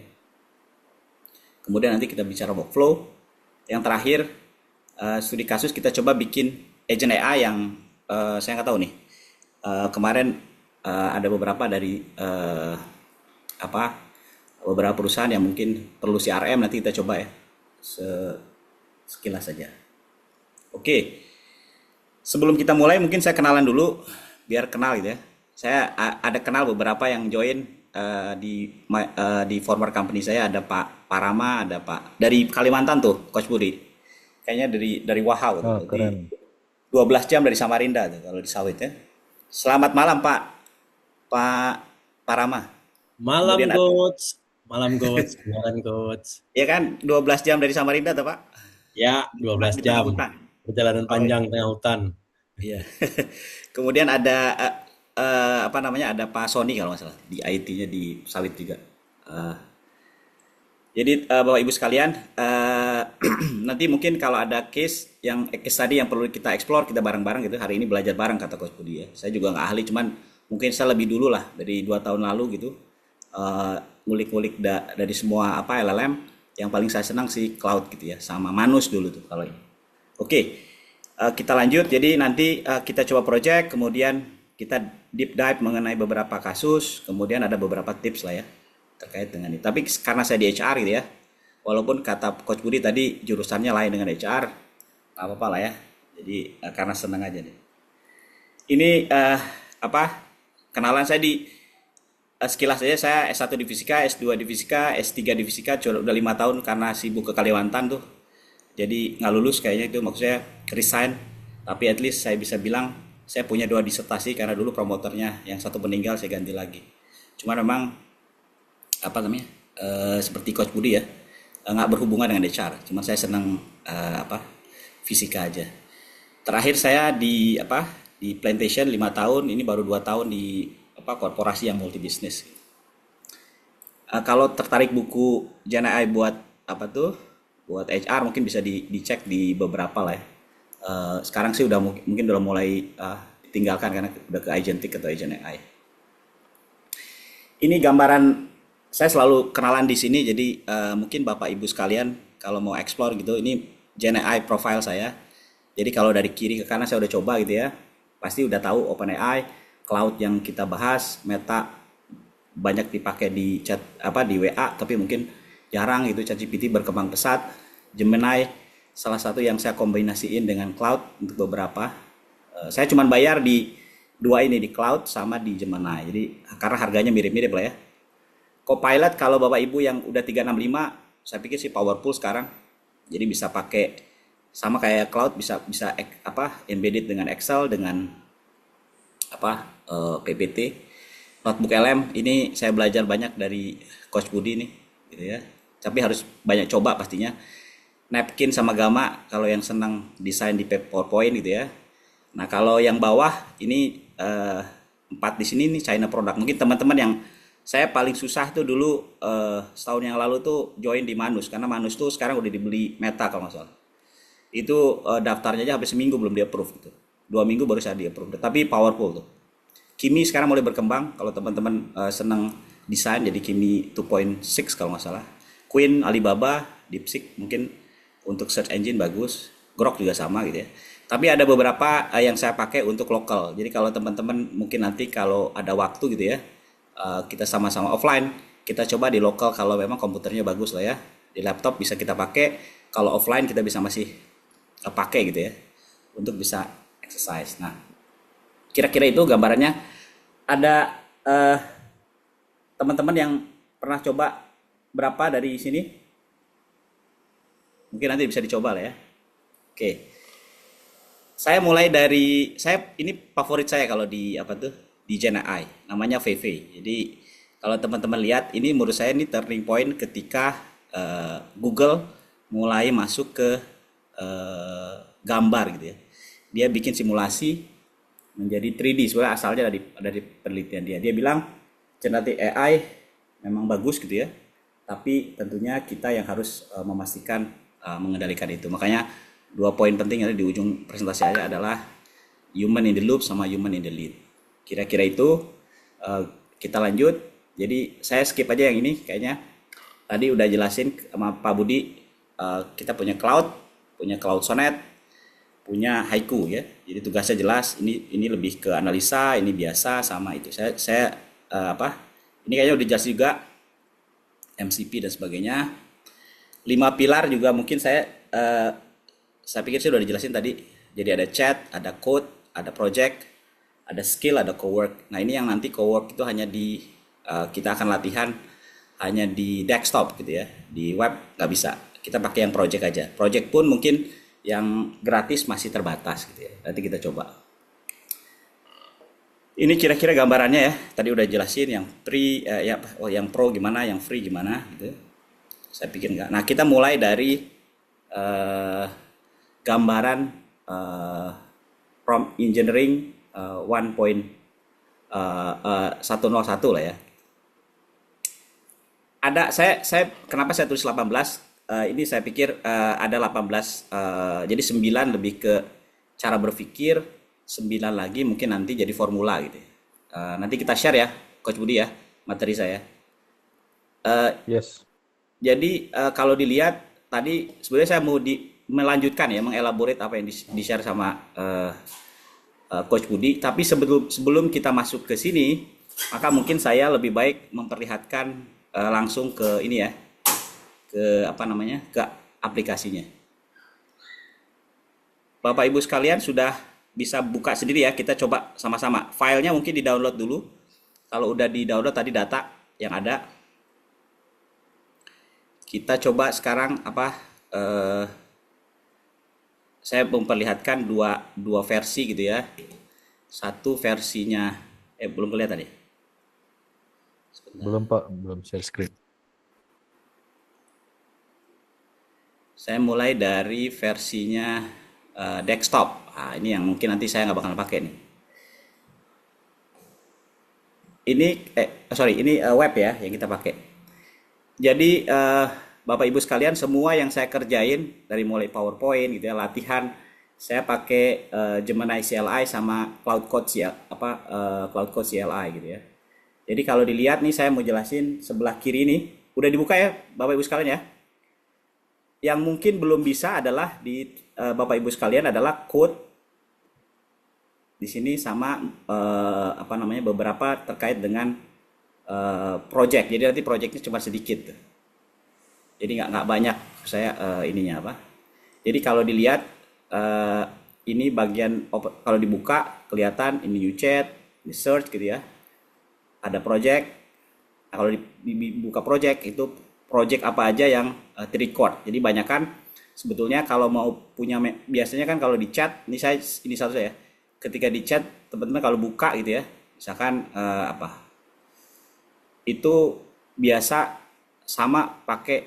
Kemudian nanti kita bicara workflow. Yang terakhir studi kasus kita coba bikin agent AI yang saya nggak tahu nih. Kemarin ada beberapa dari apa beberapa perusahaan yang mungkin perlu CRM, nanti kita coba ya sekilas saja. Oke, sebelum kita mulai mungkin saya kenalan dulu biar kenal gitu ya. Saya ada kenal beberapa yang join di former company saya, ada Pak Parama, ada Pak dari Kalimantan tuh, Coach Budi. Kayaknya dari Wahau tuh. Oh, Jadi keren. 12 jam dari Samarinda tuh kalau di sawit ya. Selamat malam Pak Pak Parama. Malam Kemudian coach, malam coach, siaran coach. ya kan 12 jam dari Samarinda tuh Pak. Ya, 12 Di tengah jam. hutan. Perjalanan Oh iya. panjang tengah hutan. Iya. Kemudian ada apa namanya? Ada Pak Sony kalau nggak salah di IT-nya di sawit juga. Eh, jadi Bapak Ibu sekalian, nanti mungkin kalau ada case tadi yang perlu kita explore, kita bareng-bareng gitu. Hari ini belajar bareng kata Coach Budi ya. Saya juga nggak ahli, cuman mungkin saya lebih dulu lah dari 2 tahun lalu gitu. eh, Ngulik-ngulik dari semua apa LLM. Yang paling saya senang sih cloud gitu ya, sama Manus dulu tuh kalau ini. Oke, kita lanjut. Jadi nanti kita coba project, kemudian kita deep dive mengenai beberapa kasus, kemudian ada beberapa tips lah ya terkait dengan ini. Tapi karena saya di HR gitu ya, walaupun kata Coach Budi tadi jurusannya lain dengan HR, nggak apa-apa lah ya. Jadi karena senang aja nih. Ini apa? Kenalan saya di sekilas saja, saya S1 di Fisika, S2 di Fisika, S3 di Fisika, udah 5 tahun karena sibuk ke Kalimantan tuh. Jadi nggak lulus kayaknya, itu maksudnya resign. Tapi at least saya bisa bilang saya punya 2 disertasi karena dulu promotornya yang satu meninggal, saya ganti lagi. Cuma memang apa namanya seperti Coach Budi ya, nggak berhubungan dengan HR. Cuma saya senang apa fisika aja. Terakhir saya di apa di Plantation 5 tahun, ini baru 2 tahun di apa korporasi yang multi bisnis. Kalau tertarik buku Gen AI buat apa tuh buat HR mungkin bisa dicek di beberapa lah ya. Sekarang sih udah mungkin udah mulai ditinggalkan karena udah ke agentic atau agent AI. Ini gambaran saya selalu kenalan di sini, jadi mungkin Bapak Ibu sekalian kalau mau explore gitu, ini Gen AI profile saya. Jadi kalau dari kiri ke kanan saya udah coba gitu ya, pasti udah tahu OpenAI, cloud yang kita bahas, Meta banyak dipakai di chat apa di WA, tapi mungkin jarang gitu. ChatGPT berkembang pesat, Gemini salah satu yang saya kombinasiin dengan cloud untuk beberapa. Saya cuma bayar di dua ini, di cloud sama di Gemini. Jadi karena harganya mirip-mirip lah ya. Copilot kalau Bapak Ibu yang udah 365, saya pikir sih powerful sekarang. Jadi bisa pakai sama kayak cloud, bisa bisa apa embedded dengan Excel, dengan apa PPT. Notebook LM ini saya belajar banyak dari Coach Budi nih gitu ya. Tapi harus banyak coba pastinya. Napkin sama Gamma kalau yang senang desain di PowerPoint gitu ya. Nah, kalau yang bawah ini 4 di sini nih China product. Mungkin teman-teman yang saya paling susah tuh dulu setahun yang lalu tuh join di Manus, karena Manus tuh sekarang udah dibeli Meta kalau nggak salah. Itu daftarnya aja sampai seminggu belum di approve gitu. 2 minggu baru saya di approve. Tapi powerful tuh. Kimi sekarang mulai berkembang. Kalau teman-teman senang desain, jadi Kimi 2.6 kalau nggak salah. Queen, Alibaba, DeepSeek mungkin untuk search engine bagus. Grok juga sama gitu ya. Tapi ada beberapa yang saya pakai untuk lokal. Jadi kalau teman-teman mungkin nanti kalau ada waktu gitu ya, kita sama-sama offline, kita coba di lokal kalau memang komputernya bagus lah ya. Di laptop bisa kita pakai. Kalau offline kita bisa masih pakai gitu ya, untuk bisa exercise. Nah, kira-kira itu gambarannya. Ada teman-teman yang pernah coba berapa dari sini? Mungkin nanti bisa dicoba lah ya. Oke. Saya mulai dari, saya ini favorit saya kalau di apa tuh di Gen AI, namanya VV. Jadi kalau teman-teman lihat, ini menurut saya ini turning point ketika Google mulai masuk ke gambar gitu ya. Dia bikin simulasi menjadi 3D, sebenarnya asalnya dari penelitian dia. Dia bilang generative AI memang bagus gitu ya, tapi tentunya kita yang harus memastikan mengendalikan itu. Makanya 2 poin penting yang ada di ujung presentasi saya adalah human in the loop sama human in the lead. Kira-kira itu kita lanjut. Jadi saya skip aja yang ini kayaknya. Tadi udah jelasin sama Pak Budi, kita punya Cloud Sonnet, punya Haiku ya. Jadi tugasnya jelas. Ini lebih ke analisa, ini biasa sama itu. Saya ini kayaknya udah jelas juga, MCP dan sebagainya. 5 pilar juga mungkin saya pikir saya udah dijelasin tadi. Jadi ada chat, ada code, ada project, ada skill, ada co-work. Nah ini yang nanti co-work itu hanya kita akan latihan hanya di desktop gitu ya. Di web nggak bisa. Kita pakai yang project aja. Project pun mungkin yang gratis masih terbatas gitu ya. Nanti kita coba. Ini kira-kira gambarannya ya. Tadi udah jelasin yang free, yang pro gimana, yang free gimana gitu. Saya pikir enggak. Nah kita mulai dari gambaran prompt engineering 1.101 lah ya. Ada saya kenapa saya tulis 18? Ini saya pikir ada 18, jadi 9 lebih ke cara berpikir, 9 lagi mungkin nanti jadi formula gitu ya. Nanti kita share ya Coach Budi ya materi saya. Yes. Jadi kalau dilihat tadi sebenarnya saya mau melanjutkan ya, mengelaborate apa yang di-share sama Coach Budi. Tapi sebelum kita masuk ke sini, maka mungkin saya lebih baik memperlihatkan langsung ke ini ya, ke ke aplikasinya. Bapak Ibu sekalian sudah bisa buka sendiri ya, kita coba sama-sama. Filenya mungkin di-download dulu. Kalau udah di-download tadi data yang ada, kita coba sekarang saya memperlihatkan dua versi gitu ya. Satu versinya belum kelihatan ya? Belum Pak, belum share screen. Saya mulai dari versinya desktop. Nah, ini yang mungkin nanti saya nggak bakal pakai nih. Ini web ya yang kita pakai. Jadi Bapak Ibu sekalian, semua yang saya kerjain dari mulai PowerPoint gitu ya, latihan, saya pakai Gemini CLI sama Cloud Code CLI gitu ya. Jadi kalau dilihat nih, saya mau jelasin sebelah kiri ini udah dibuka ya Bapak Ibu sekalian ya. Yang mungkin belum bisa adalah di Bapak Ibu sekalian adalah code di sini sama beberapa terkait dengan project. Jadi nanti projectnya cuma sedikit. Jadi nggak banyak saya ininya apa. Jadi kalau dilihat ini bagian kalau dibuka kelihatan ini new chat, ini search gitu ya. Ada project. Nah, kalau dibuka project itu project apa aja yang record. Jadi banyak kan sebetulnya kalau mau punya biasanya kan kalau di chat ini satu saya. Ketika di chat teman-teman kalau buka gitu ya. Misalkan itu biasa sama pakai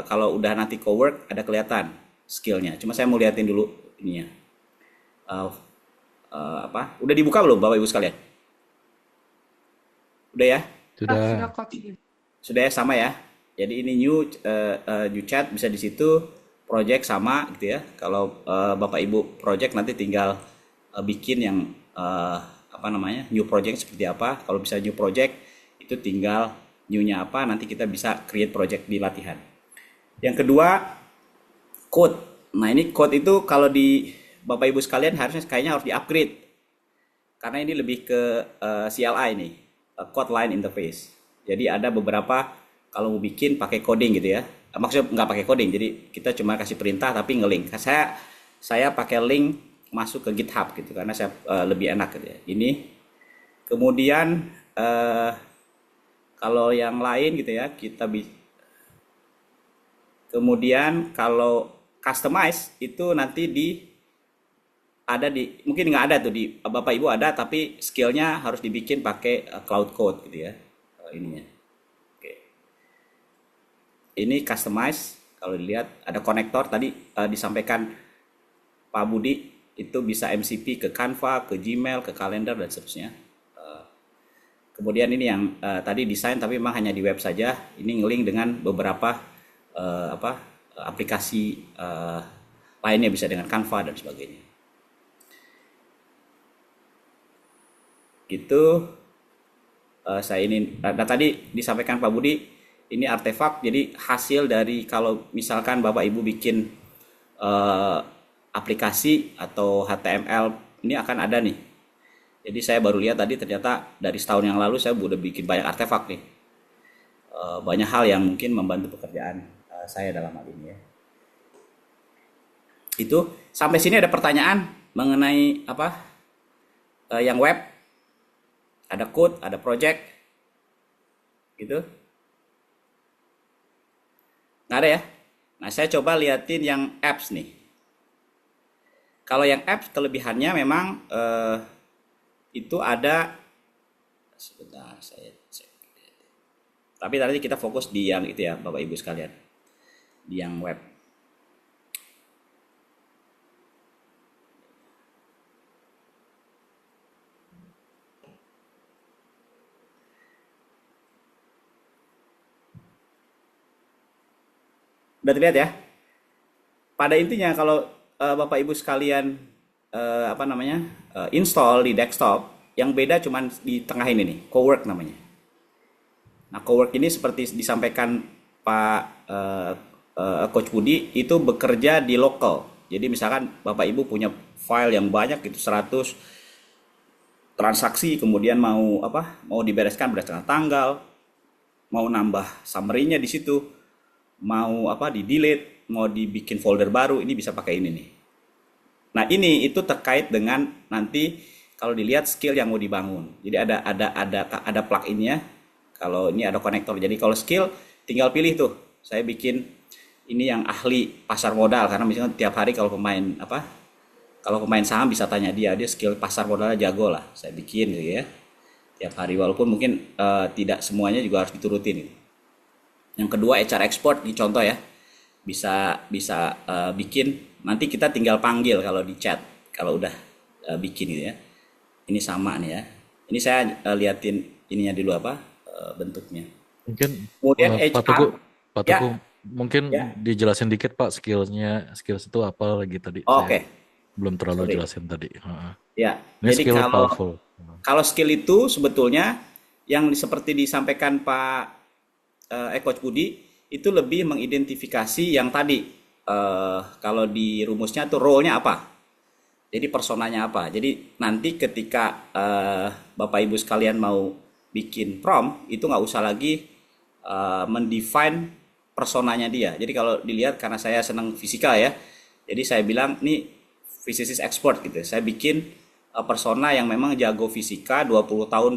kalau udah nanti cowork ada kelihatan skillnya. Cuma saya mau liatin dulu ininya. Udah dibuka belum Bapak Ibu sekalian? Udah ya? Sudah. Sudah ya, sama ya. Jadi ini new chat bisa di situ, project sama gitu ya. Kalau Bapak Ibu project nanti tinggal bikin yang new project seperti apa. Kalau bisa new project itu tinggal new-nya apa, nanti kita bisa create project di latihan. Yang kedua, code. Nah, ini code itu kalau di Bapak Ibu sekalian kayaknya harus di-upgrade. Karena ini lebih ke CLI nih, code line interface. Jadi ada beberapa kalau mau bikin pakai coding gitu ya. Maksudnya nggak pakai coding, jadi kita cuma kasih perintah tapi nge-link. Saya pakai link masuk ke GitHub gitu karena saya lebih enak gitu ya. Ini kemudian kalau yang lain gitu ya, kemudian kalau customize itu nanti mungkin nggak ada tuh di Bapak Ibu ada, tapi skillnya harus dibikin pakai Cloud Code gitu ya, ininya. Oke. Ini customize, kalau dilihat ada konektor tadi disampaikan Pak Budi, itu bisa MCP ke Canva, ke Gmail, ke kalender dan seterusnya. Kemudian ini yang tadi desain tapi memang hanya di web saja. Ini nge-link dengan beberapa aplikasi lainnya, bisa dengan Canva dan sebagainya. Gitu. Saya ini, nah tadi disampaikan Pak Budi, ini artefak, jadi hasil dari kalau misalkan Bapak Ibu bikin eh, aplikasi atau HTML, ini akan ada nih. Jadi saya baru lihat tadi, ternyata dari setahun yang lalu saya udah bikin banyak artefak nih. Banyak hal yang mungkin membantu pekerjaan saya dalam hal ini ya. Itu sampai sini ada pertanyaan mengenai apa yang web, ada code, ada project, gitu. Nggak ada ya? Nah, saya coba liatin yang apps nih. Kalau yang apps kelebihannya memang itu ada, sebentar saya cek. Tapi tadi kita fokus di yang itu ya, Bapak Ibu sekalian, di yang web. Udah terlihat ya? Pada intinya kalau Bapak Ibu sekalian apa namanya install di desktop, yang beda cuman di tengah ini nih, Cowork namanya. Nah, Cowork ini seperti disampaikan Pak Coach Budi, itu bekerja di lokal. Jadi misalkan Bapak Ibu punya file yang banyak, itu 100 transaksi, kemudian mau apa? Mau dibereskan berdasarkan tanggal, mau nambah summary-nya di situ, mau apa di delete, mau dibikin folder baru, ini bisa pakai ini nih. Nah, ini itu terkait dengan nanti kalau dilihat skill yang mau dibangun. Jadi ada plug-innya. Kalau ini ada konektor. Jadi kalau skill tinggal pilih tuh. Saya bikin ini yang ahli pasar modal, karena misalnya tiap hari kalau pemain apa? Kalau pemain saham bisa tanya dia skill pasar modalnya jago lah. Saya bikin gitu ya. Tiap hari, walaupun mungkin tidak semuanya juga harus diturutin gitu. Yang kedua, HR export di contoh ya, bisa bikin, nanti kita tinggal panggil kalau di chat kalau udah bikin gitu ya. Ini sama nih ya. Ini saya liatin ininya dulu apa bentuknya. Mungkin Kemudian Pak HR, Teguh, Pak ya, Teguh, mungkin ya. dijelasin dikit Pak skills itu apa lagi tadi? Oh, Saya oke, belum terlalu sorry. jelasin tadi. Heeh. Ya, Ini jadi skill kalau powerful. skill itu sebetulnya yang seperti disampaikan Pak Coach Budi, itu lebih mengidentifikasi yang tadi kalau di rumusnya tuh role-nya apa. Jadi personanya apa. Jadi nanti ketika Bapak Ibu sekalian mau bikin prompt, itu nggak usah lagi mendefine personanya dia. Jadi kalau dilihat, karena saya senang fisika ya, jadi saya bilang ini physicist expert gitu. Saya bikin persona yang memang jago fisika, 20 tahun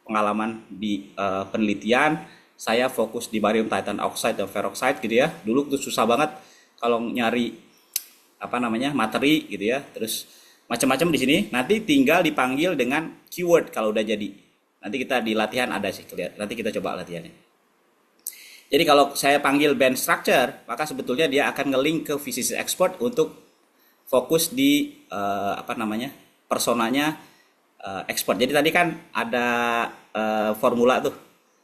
pengalaman di penelitian. Saya fokus di barium titan oxide dan peroxide gitu ya. Dulu tuh susah banget kalau nyari apa namanya materi gitu ya. Terus macam-macam di sini. Nanti tinggal dipanggil dengan keyword kalau udah jadi. Nanti kita di latihan ada sih, nanti kita coba latihannya. Jadi kalau saya panggil band structure, maka sebetulnya dia akan nge-link ke physicist expert untuk fokus di apa namanya personanya expert. Jadi tadi kan ada formula tuh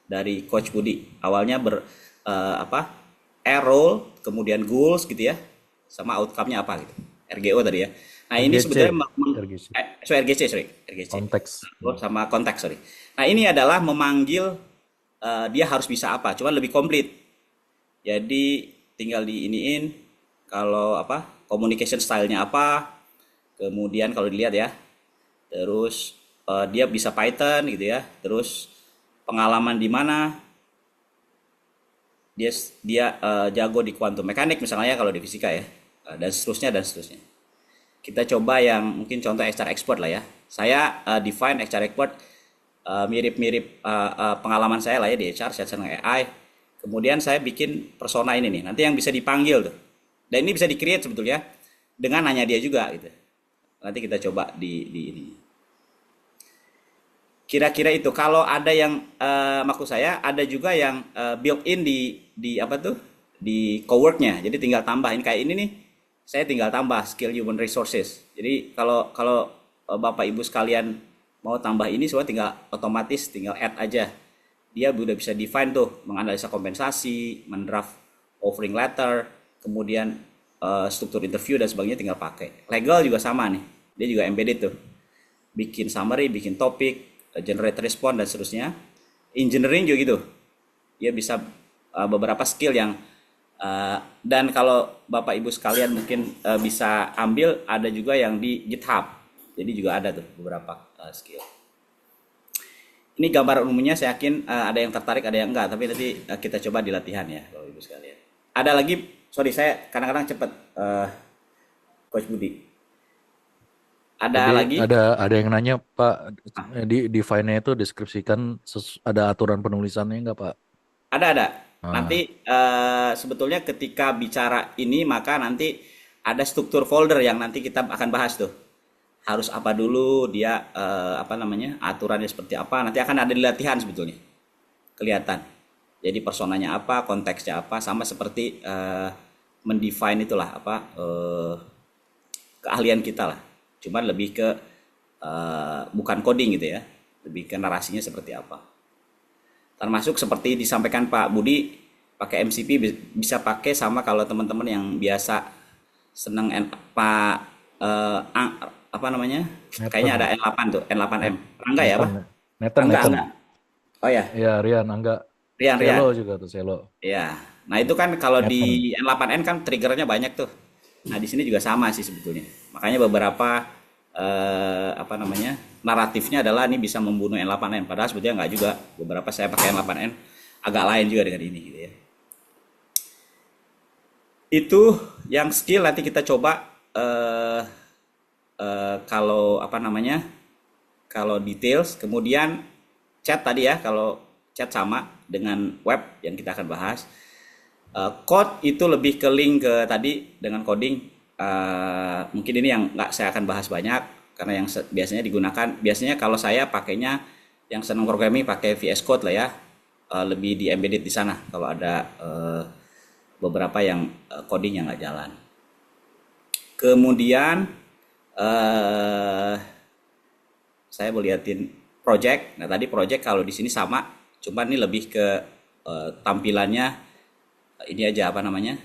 dari Coach Budi. Awalnya apa? Role, kemudian goals gitu ya. Sama outcome-nya apa gitu. RGO tadi ya. Nah, ini RGC, sebetulnya RGC. RGC. Konteks. Sama konteks, sorry. Nah, ini adalah memanggil dia harus bisa apa, cuman lebih komplit. Jadi tinggal diiniin kalau apa? Communication style-nya apa. Kemudian kalau dilihat ya. Terus dia bisa Python gitu ya. Terus pengalaman di mana, dia jago di quantum mechanics misalnya kalau di fisika ya, dan seterusnya. Kita coba yang mungkin contoh HR expert lah ya. Saya define HR expert mirip-mirip pengalaman saya lah ya di HR, saya senang AI. Kemudian saya bikin persona ini nih, nanti yang bisa dipanggil tuh. Dan ini bisa di-create sebetulnya dengan nanya dia juga gitu. Nanti kita coba di ini. Kira-kira itu. Kalau ada yang maksud saya ada juga yang built-in di apa tuh? Di Cowork-nya. Jadi tinggal tambahin kayak ini nih. Saya tinggal tambah skill human resources. Jadi kalau Bapak Ibu sekalian mau tambah ini, semua tinggal otomatis tinggal add aja. Dia udah bisa define tuh, menganalisa kompensasi, mendraft offering letter, kemudian struktur interview dan sebagainya tinggal pakai. Legal juga sama nih, dia juga embedded tuh, bikin summary, bikin topik, generate response dan seterusnya. Engineering juga gitu, dia bisa beberapa skill yang dan kalau Bapak Ibu sekalian mungkin bisa ambil, ada juga yang di GitHub. Jadi juga ada tuh beberapa skill. Ini gambar umumnya, saya yakin ada yang tertarik, ada yang enggak, tapi nanti kita coba di latihan ya Bapak Ibu sekalian. Ada lagi, sorry saya kadang-kadang cepat, Coach Budi. Ada Tadi lagi? ada yang nanya Pak, di define-nya itu deskripsikan ada aturan penulisannya nggak Pak? Ada. Ah, Nanti sebetulnya ketika bicara ini maka nanti ada struktur folder yang nanti kita akan bahas tuh. Harus apa dulu dia, apa namanya, aturannya seperti apa. Nanti akan ada di latihan sebetulnya. Kelihatan. Jadi personanya apa, konteksnya apa, sama seperti mendefine itulah apa, keahlian kita lah. Cuman lebih ke bukan coding gitu ya. Lebih ke narasinya seperti apa. Termasuk seperti disampaikan Pak Budi, pakai MCP bisa pakai sama kalau teman-teman yang biasa seneng Pak apa namanya? Kayaknya ada Nathan, N8 tuh, N8M. Rangga ya, Nathan, apa? Nathan, Angga. Nathan. Oh ya, Ya Rian, Angga, Rian. Selo juga tuh Selo. Ya. Nah, itu kan kalau Nathan. di N8N kan triggernya banyak tuh. Nah, di sini juga sama sih sebetulnya. Makanya beberapa apa namanya? Naratifnya adalah ini bisa membunuh N8N, padahal sebetulnya nggak juga. Beberapa saya pakai N8N agak lain juga dengan ini gitu ya. Itu yang skill nanti kita coba kalau apa namanya? Kalau details, kemudian chat tadi ya, kalau chat sama dengan web yang kita akan bahas. Code itu lebih ke link ke tadi dengan coding. Mungkin ini yang nggak saya akan bahas banyak karena yang biasanya digunakan, biasanya kalau saya pakainya yang senang programming pakai VS Code lah ya. Lebih di embedded di sana kalau ada beberapa yang coding yang nggak jalan. Kemudian eh, saya mau liatin project. Nah, tadi project kalau di sini sama, cuman ini lebih ke tampilannya ini aja apa namanya,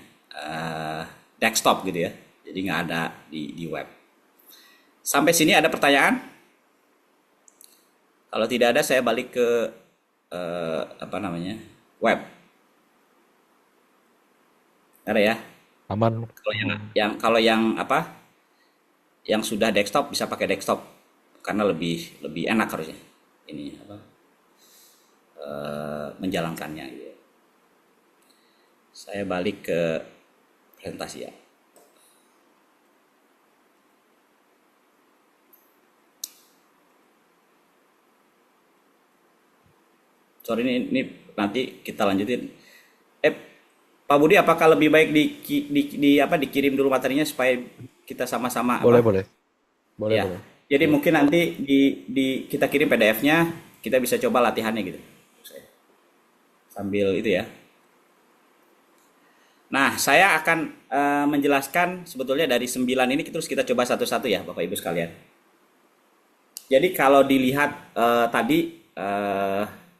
desktop gitu ya, jadi nggak ada di web. Sampai sini ada pertanyaan? Kalau tidak ada saya balik ke apa namanya, web. Ada ya? Aman. Kalau yang apa, yang sudah desktop bisa pakai desktop karena lebih lebih enak harusnya ini apa, menjalankannya gitu ya. Saya balik ke presentasi ya. Sorry, ini nanti kita lanjutin. Eh, Pak Budi, apakah lebih baik di apa, dikirim dulu materinya supaya kita sama-sama Boleh, apa? boleh. Boleh, Ya. boleh. Jadi Oke. mungkin nanti kita kirim PDF-nya, kita bisa coba latihannya gitu. Sambil itu ya. Nah, saya akan menjelaskan sebetulnya dari 9 ini terus kita coba satu-satu ya, Bapak Ibu sekalian. Jadi kalau dilihat tadi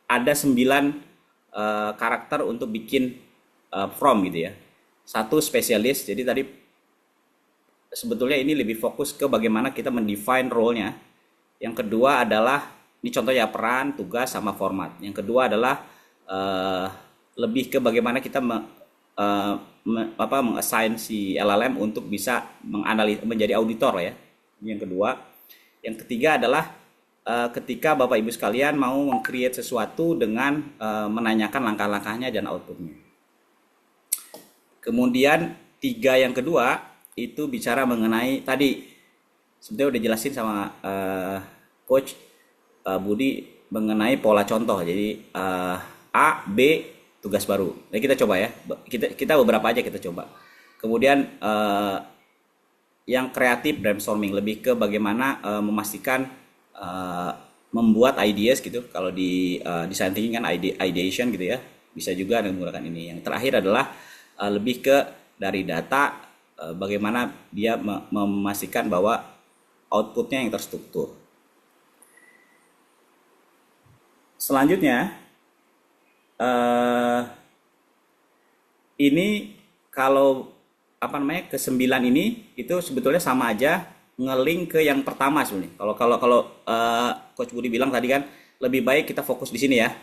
ada 9 karakter untuk bikin from gitu ya. Satu spesialis, jadi tadi sebetulnya ini lebih fokus ke bagaimana kita mendefine role-nya. Yang kedua adalah, ini contohnya peran, tugas, sama format. Yang kedua adalah eh, lebih ke bagaimana kita mengassign si LLM untuk bisa menjadi auditor lah ya. Ini yang kedua. Yang ketiga adalah ketika Bapak Ibu sekalian mau meng-create sesuatu dengan menanyakan langkah-langkahnya dan outputnya. Kemudian tiga yang kedua itu bicara mengenai tadi sebenarnya udah jelasin sama Coach Budi mengenai pola contoh. Jadi A, B, tugas baru. Nah, kita coba ya. Kita beberapa aja kita coba. Kemudian yang kreatif brainstorming lebih ke bagaimana memastikan membuat ideas gitu. Kalau di design thinking kan ideation gitu ya. Bisa juga menggunakan ini. Yang terakhir adalah lebih ke dari data, bagaimana dia memastikan bahwa outputnya yang terstruktur. Selanjutnya, ini kalau apa namanya ke 9 ini itu sebetulnya sama aja ngelink ke yang pertama sebenarnya. Kalau kalau kalau Coach Budi bilang tadi kan lebih baik kita fokus di sini ya.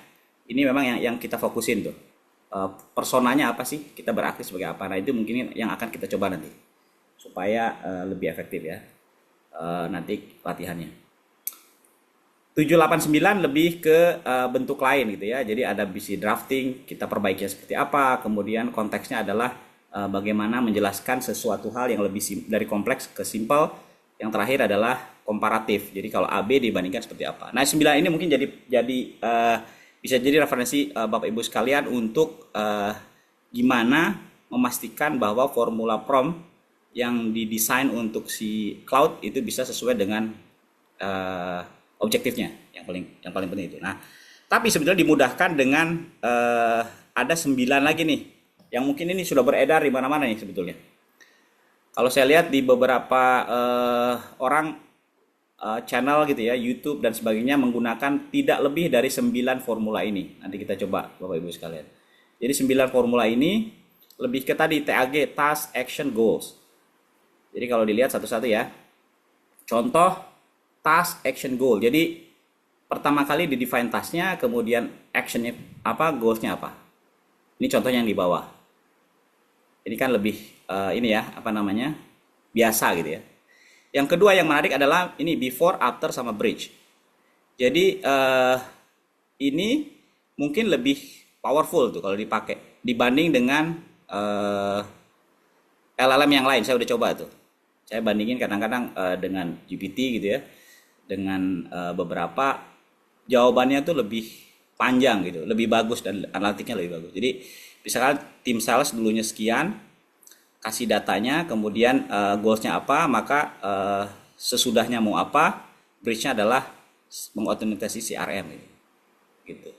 Ini memang yang kita fokusin tuh. Personanya apa sih? Kita beraktif sebagai apa? Nah, itu mungkin yang akan kita coba nanti supaya lebih efektif ya. Nanti latihannya. 789 lebih ke bentuk lain gitu ya. Jadi ada BC drafting, kita perbaikinya seperti apa, kemudian konteksnya adalah bagaimana menjelaskan sesuatu hal yang lebih dari kompleks ke simpel. Yang terakhir adalah komparatif. Jadi kalau AB dibandingkan seperti apa. Nah, 9 ini mungkin jadi bisa jadi referensi Bapak Ibu sekalian untuk gimana memastikan bahwa formula prompt yang didesain untuk si cloud itu bisa sesuai dengan objektifnya yang paling penting itu. Nah, tapi sebetulnya dimudahkan dengan ada 9 lagi nih yang mungkin ini sudah beredar di mana-mana nih sebetulnya. Kalau saya lihat di beberapa orang channel gitu ya, YouTube dan sebagainya menggunakan tidak lebih dari 9 formula ini. Nanti kita coba Bapak Ibu sekalian. Jadi 9 formula ini lebih ke tadi TAG, Task, Action, Goals. Jadi kalau dilihat satu-satu ya. Contoh task, action, goal. Jadi pertama kali di define tasknya, kemudian actionnya apa, goalsnya apa. Ini contohnya yang di bawah. Ini kan lebih ini ya, apa namanya, biasa gitu ya. Yang kedua yang menarik adalah ini before, after, sama bridge. Jadi ini mungkin lebih powerful tuh kalau dipakai dibanding dengan LLM yang lain. Saya udah coba tuh. Saya bandingin kadang-kadang dengan GPT gitu ya. Dengan beberapa jawabannya tuh lebih panjang gitu, lebih bagus dan analitiknya lebih bagus. Jadi misalkan tim sales dulunya sekian, kasih datanya, kemudian goalsnya apa, maka sesudahnya mau apa, bridge-nya adalah mengotomatisasi CRM gitu.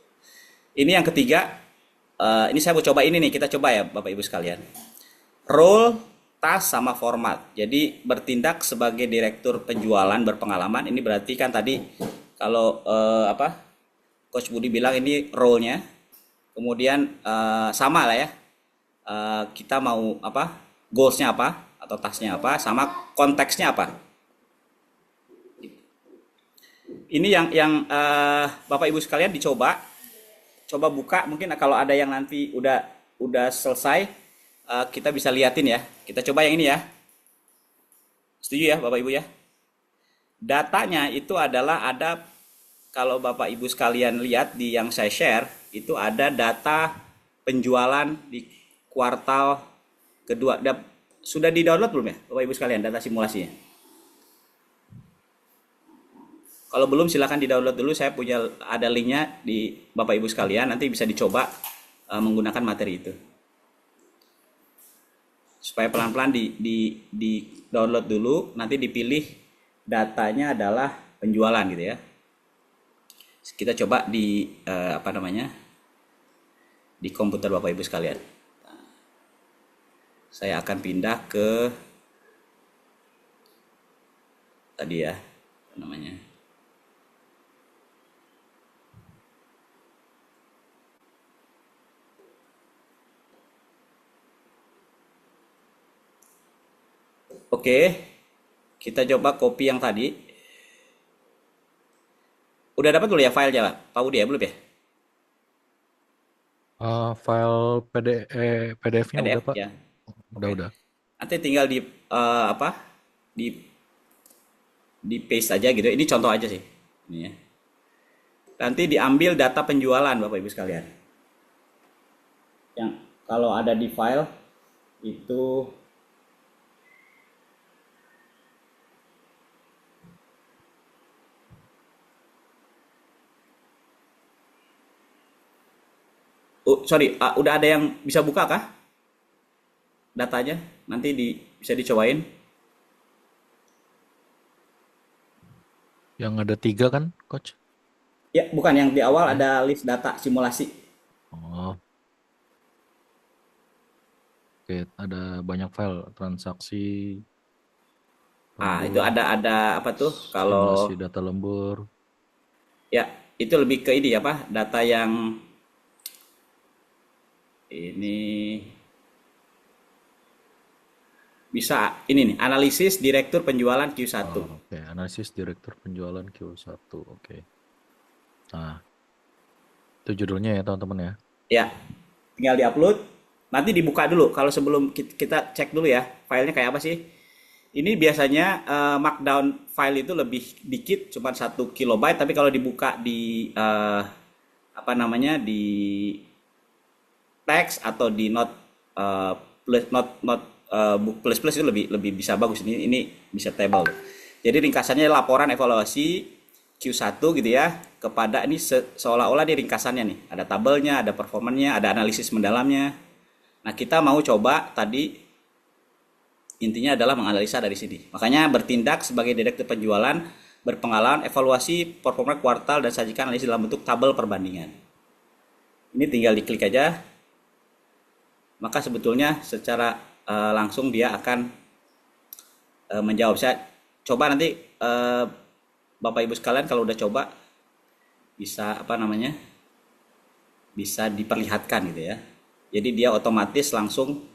Ini yang ketiga, ini saya mau coba ini nih, kita coba ya Bapak Ibu sekalian. Role, task, sama format. Jadi bertindak sebagai direktur penjualan berpengalaman. Ini berarti kan tadi kalau Coach Budi bilang ini role-nya. Kemudian sama lah ya. Kita mau apa? Goals-nya apa atau task-nya apa, sama konteksnya apa. Ini yang Bapak Ibu sekalian coba buka, mungkin kalau ada yang nanti udah selesai kita bisa liatin ya. Kita coba yang ini ya. Setuju ya Bapak Ibu ya? Datanya itu adalah ada, kalau Bapak Ibu sekalian lihat di yang saya share, itu ada data penjualan di kuartal kedua. Sudah di-download belum ya Bapak Ibu sekalian data simulasinya? Kalau belum silahkan di-download dulu, saya punya ada linknya di Bapak Ibu sekalian, nanti bisa dicoba menggunakan materi itu. Supaya pelan-pelan di download dulu, nanti dipilih datanya adalah penjualan gitu ya. Kita coba di di komputer Bapak Ibu sekalian. Saya akan pindah ke tadi ya, namanya. Oke, kita coba copy yang tadi. Udah dapat dulu ya filenya, Pak Budi ya, belum ya? File PDF-nya udah PDF Pak, ya. Oke. udah. Nanti tinggal di di paste aja gitu. Ini contoh aja sih. Ini ya. Nanti diambil data penjualan Bapak Ibu sekalian. Yang kalau ada di file itu udah ada yang bisa buka kah datanya? Nanti bisa dicobain. Yang ada 3 kan, Coach? Ya, bukan yang di awal ada list data simulasi. Oh, oke, ada banyak file transaksi, Itu lembur, ada apa tuh? simulasi Kalau data lembur. ya itu lebih ke ini apa? Data yang ini bisa ini nih, analisis direktur penjualan Q1. Oke, analisis direktur penjualan Q1. Oke. Nah, itu judulnya ya teman-teman ya. Ya, tinggal diupload. Nanti dibuka dulu. Kalau sebelum kita cek dulu ya, filenya kayak apa sih? Ini biasanya markdown file itu lebih dikit, cuma 1 kilobyte. Tapi kalau dibuka di apa namanya di teks atau di note plus book plus plus itu lebih lebih bisa bagus. Ini bisa table. Jadi ringkasannya laporan evaluasi Q1 gitu ya kepada ini seolah-olah di ringkasannya nih ada tabelnya, ada performanya, ada analisis mendalamnya. Nah kita mau coba tadi intinya adalah menganalisa dari sini. Makanya bertindak sebagai direktur penjualan berpengalaman evaluasi performa kuartal dan sajikan analisis dalam bentuk tabel perbandingan. Ini tinggal diklik aja, maka sebetulnya secara langsung dia akan menjawab. Saya coba nanti Bapak Ibu sekalian kalau udah coba bisa apa namanya bisa diperlihatkan gitu ya. Jadi dia otomatis langsung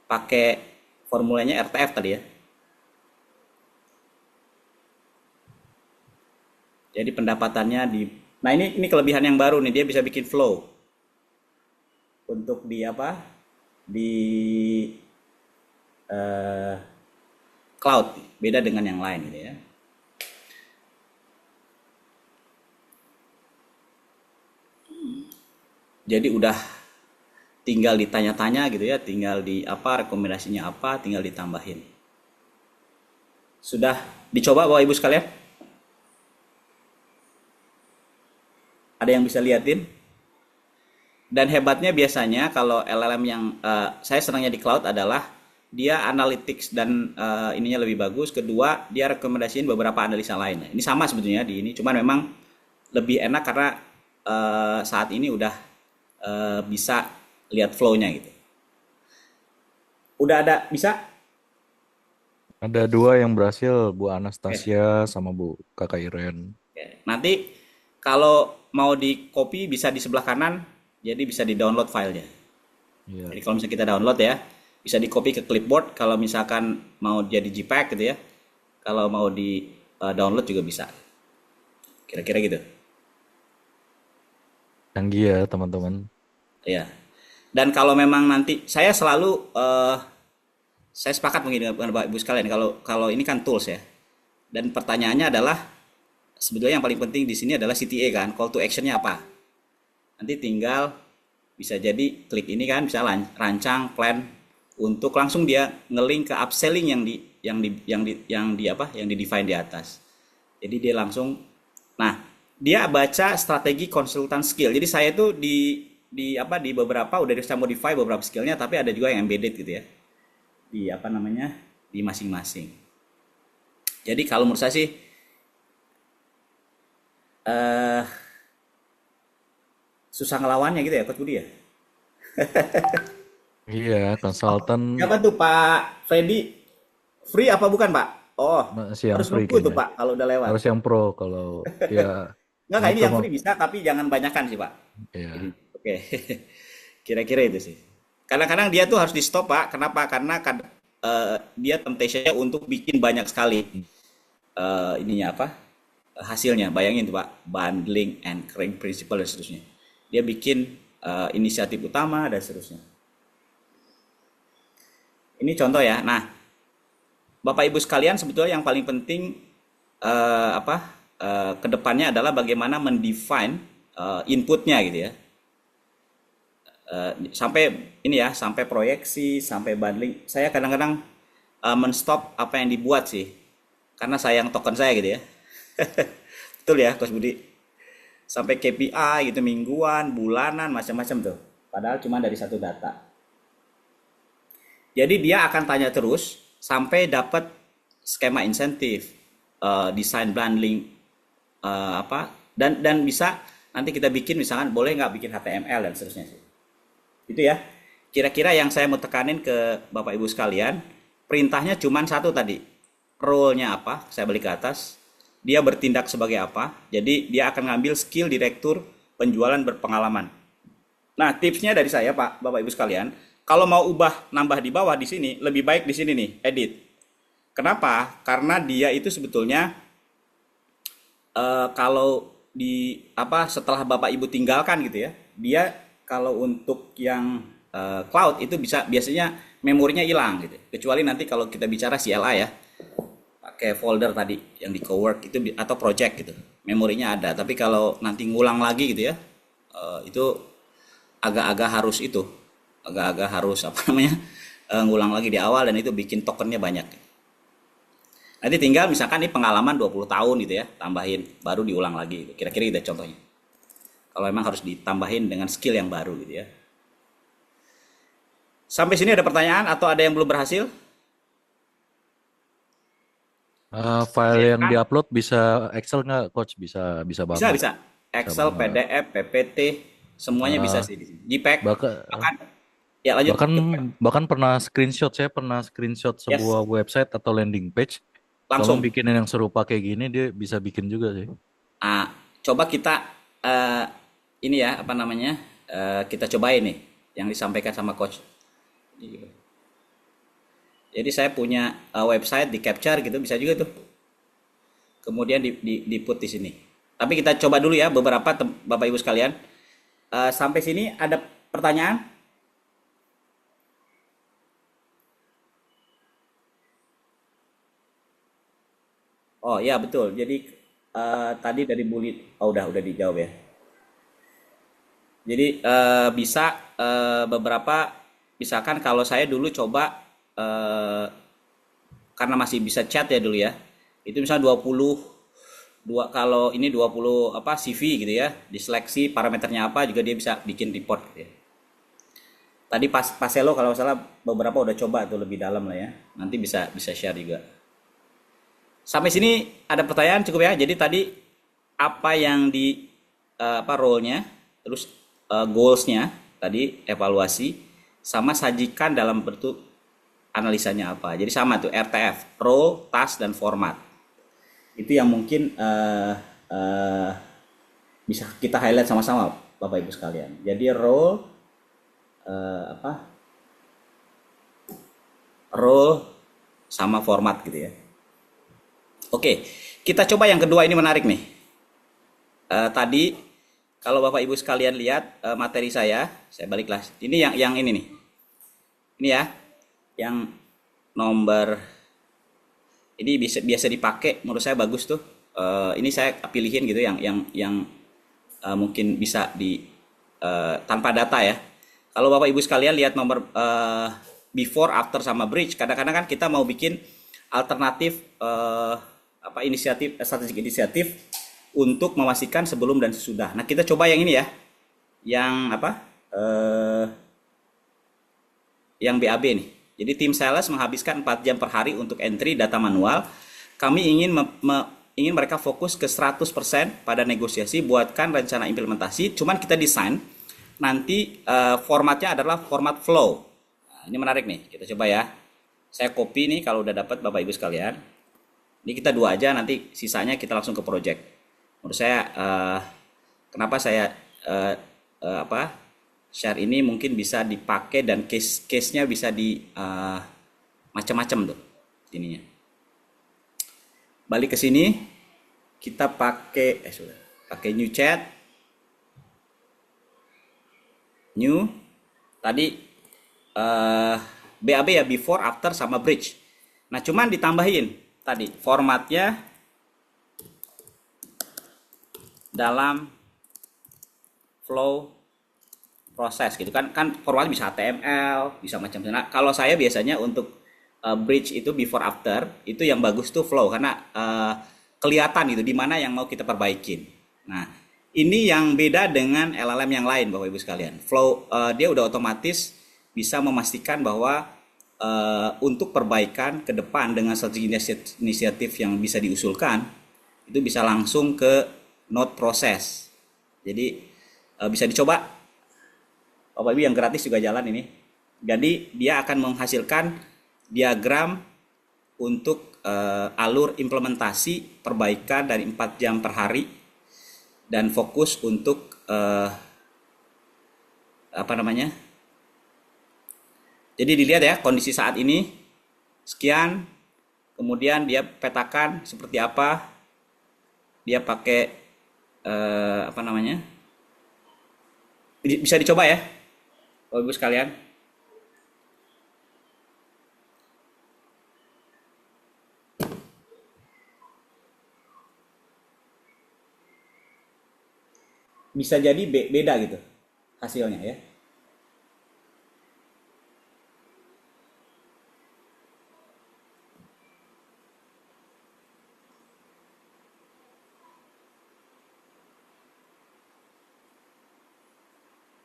pakai formulanya RTF tadi ya. Jadi pendapatannya di, nah ini kelebihan yang baru nih, dia bisa bikin flow untuk di apa di eh, cloud, beda dengan yang lain gitu ya. Jadi udah tinggal ditanya-tanya gitu ya, tinggal di apa rekomendasinya apa, tinggal ditambahin. Sudah dicoba Bapak Ibu sekalian? Ada yang bisa liatin? Dan hebatnya biasanya kalau LLM yang saya senangnya di cloud adalah dia analytics dan ininya lebih bagus. Kedua, dia rekomendasiin beberapa analisa lain. Ini sama sebetulnya di ini, cuman memang lebih enak karena saat ini udah bisa lihat flow-nya gitu. Udah ada bisa? Ada 2 yang berhasil, Bu Oke. Anastasia sama Bu Kakak Iren. Oke. Nanti kalau mau di copy bisa di sebelah kanan, jadi bisa di download filenya. Iya. Jadi kalau misalnya kita download ya, bisa di copy ke clipboard. Kalau misalkan mau jadi JPEG gitu ya, kalau mau di download juga bisa. Kira-kira gitu. Canggih ya teman-teman. Ya. Dan kalau memang nanti saya selalu saya sepakat mungkin dengan Bapak Ibu sekalian kalau kalau ini kan tools ya. Dan pertanyaannya adalah sebetulnya yang paling penting di sini adalah CTA kan, call to actionnya apa? Nanti tinggal bisa jadi klik ini kan bisa rancang plan untuk langsung dia ngelink ke upselling yang di define di atas. Jadi dia langsung, nah dia baca strategi konsultan skill. Jadi saya tuh di beberapa udah bisa modify beberapa skillnya, tapi ada juga yang embedded gitu ya di apa namanya di masing-masing. Jadi kalau menurut saya sih eh susah ngelawannya gitu ya Coach Budi ya. Iya, konsultan Siapa tuh Pak Freddy? Free apa bukan Pak? Oh, masih yang harus free nunggu tuh kayaknya. Pak kalau udah lewat. Harus yang pro kalau ya Enggak, ini ini yang free bisa, tapi jangan banyakan sih Pak. Jadi, ya. oke. Kira-kira itu sih. Kadang-kadang dia tuh harus di stop Pak. Kenapa? Karena dia temptation-nya untuk bikin banyak sekali ininya apa? Hasilnya. Bayangin tuh Pak, bundling and crank principle dan seterusnya. Dia bikin inisiatif utama dan seterusnya. Ini contoh ya. Nah, Bapak Ibu sekalian sebetulnya yang paling penting kedepannya adalah bagaimana mendefine inputnya gitu ya. Sampai ini ya, sampai proyeksi, sampai bundling. Saya kadang-kadang menstop apa yang dibuat sih, karena sayang token saya gitu ya. Betul ya, Coach Budi. Sampai KPI gitu mingguan, bulanan, macam-macam tuh. Padahal cuma dari satu data. Jadi dia akan tanya terus sampai dapat skema insentif, desain bundling dan bisa nanti kita bikin misalkan boleh nggak bikin HTML dan seterusnya sih. Itu ya. Kira-kira yang saya mau tekanin ke Bapak Ibu sekalian, perintahnya cuma satu tadi. Role-nya apa? Saya balik ke atas. Dia bertindak sebagai apa? Jadi dia akan ngambil skill direktur penjualan berpengalaman. Nah, tipsnya dari saya Pak, Bapak Ibu sekalian, kalau mau ubah nambah di bawah di sini lebih baik di sini nih, edit. Kenapa? Karena dia itu sebetulnya kalau di apa setelah Bapak Ibu tinggalkan gitu ya, dia kalau untuk yang cloud itu bisa biasanya memorinya hilang gitu. Kecuali nanti kalau kita bicara CLI ya, pakai folder tadi yang di cowork itu atau project gitu, memorinya ada. Tapi kalau nanti ngulang lagi gitu ya, itu agak-agak harus itu, agak-agak harus apa namanya ngulang lagi di awal dan itu bikin tokennya banyak. Nanti tinggal misalkan ini pengalaman 20 tahun gitu ya, tambahin, baru diulang lagi. Gitu. Kira-kira gitu contohnya. Kalau memang harus ditambahin dengan skill yang baru gitu ya. Sampai sini ada pertanyaan atau ada yang belum berhasil? File yang Kan? diupload bisa Excel nggak, Coach? Bisa Bisa, banget. bisa. Bisa Excel, banget. PDF, PPT, semuanya bisa Eh, sih di sini. JPEG, bahkan bahkan ya lanjut. bahkan bahkan saya pernah screenshot Yes, sebuah website atau landing page. Kalau langsung. bikinin yang serupa kayak gini, dia bisa bikin juga sih. Ah, coba kita eh, ini ya apa namanya? Kita cobain nih yang disampaikan sama coach. Jadi saya punya website di capture gitu bisa juga tuh. Kemudian di put di sini. Tapi kita coba dulu ya beberapa Bapak Ibu sekalian. Sampai sini ada pertanyaan? Oh ya betul. Jadi tadi dari bullet, oh udah dijawab ya. Jadi bisa beberapa, misalkan kalau saya dulu coba karena masih bisa chat ya dulu ya. Itu misalnya 22 kalau ini 20 apa CV gitu ya, diseleksi parameternya apa juga dia bisa bikin report gitu ya. Tadi pas Selo kalau nggak salah beberapa udah coba tuh lebih dalam lah ya. Nanti bisa share juga. Sampai sini ada pertanyaan cukup ya. Jadi tadi apa yang di apa role-nya, terus goals-nya tadi evaluasi sama sajikan dalam bentuk analisanya apa. Jadi sama tuh RTF, role, task dan format. Itu yang mungkin bisa kita highlight sama-sama Bapak Ibu sekalian. Jadi role role sama format gitu ya. Oke, kita coba yang kedua, ini menarik nih. Tadi kalau Bapak Ibu sekalian lihat materi saya baliklah. Ini yang ini nih. Ini ya, yang nomor ini biasa dipakai, menurut saya bagus tuh. Ini saya pilihin gitu yang mungkin bisa di tanpa data ya. Kalau Bapak Ibu sekalian lihat nomor before, after sama bridge, kadang-kadang kan kita mau bikin alternatif apa strategi inisiatif untuk memastikan sebelum dan sesudah. Nah, kita coba yang ini ya. Yang apa? Yang BAB nih. Jadi tim sales menghabiskan 4 jam per hari untuk entry data manual. Kami ingin ingin mereka fokus ke 100% pada negosiasi, buatkan rencana implementasi. Cuman kita desain nanti formatnya adalah format flow. Nah, ini menarik nih. Kita coba ya. Saya copy nih kalau udah dapat Bapak Ibu sekalian. Ini kita 2 aja, nanti sisanya kita langsung ke project. Menurut saya kenapa saya share ini mungkin bisa dipakai dan case-nya bisa di macam-macam tuh ininya. Balik ke sini, kita pakai pakai new chat, new tadi BAB ya, before, after sama bridge. Nah, cuman ditambahin tadi formatnya dalam flow proses gitu kan formatnya bisa HTML, bisa macam-macam. Nah, kalau saya biasanya untuk bridge itu before after itu yang bagus tuh flow karena kelihatan gitu di mana yang mau kita perbaikin. Nah, ini yang beda dengan LLM yang lain Bapak Ibu sekalian. Flow dia udah otomatis bisa memastikan bahwa untuk perbaikan ke depan dengan strategi inisiatif yang bisa diusulkan itu bisa langsung ke node proses. Jadi bisa dicoba Bapak Ibu, yang gratis juga jalan ini. Jadi dia akan menghasilkan diagram untuk alur implementasi perbaikan dari 4 jam per hari dan fokus untuk apa namanya Jadi dilihat ya kondisi saat ini sekian, kemudian dia petakan seperti apa, dia pakai apa namanya? Bisa dicoba ya, Bapak Ibu sekalian. Bisa jadi beda gitu hasilnya ya.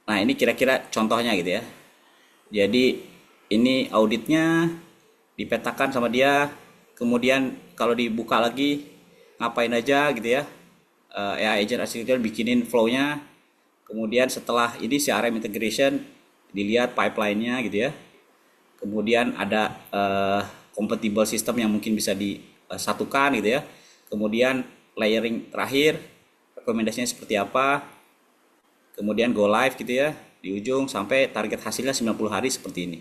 Nah, ini kira-kira contohnya gitu ya. Jadi ini auditnya dipetakan sama dia, kemudian kalau dibuka lagi ngapain aja gitu ya. AI Agent Architecture bikinin flow-nya, kemudian setelah ini CRM integration dilihat pipeline-nya gitu ya. Kemudian ada compatible system yang mungkin bisa disatukan gitu ya. Kemudian layering terakhir, rekomendasinya seperti apa, kemudian go live gitu ya di ujung sampai target hasilnya 90 hari seperti ini.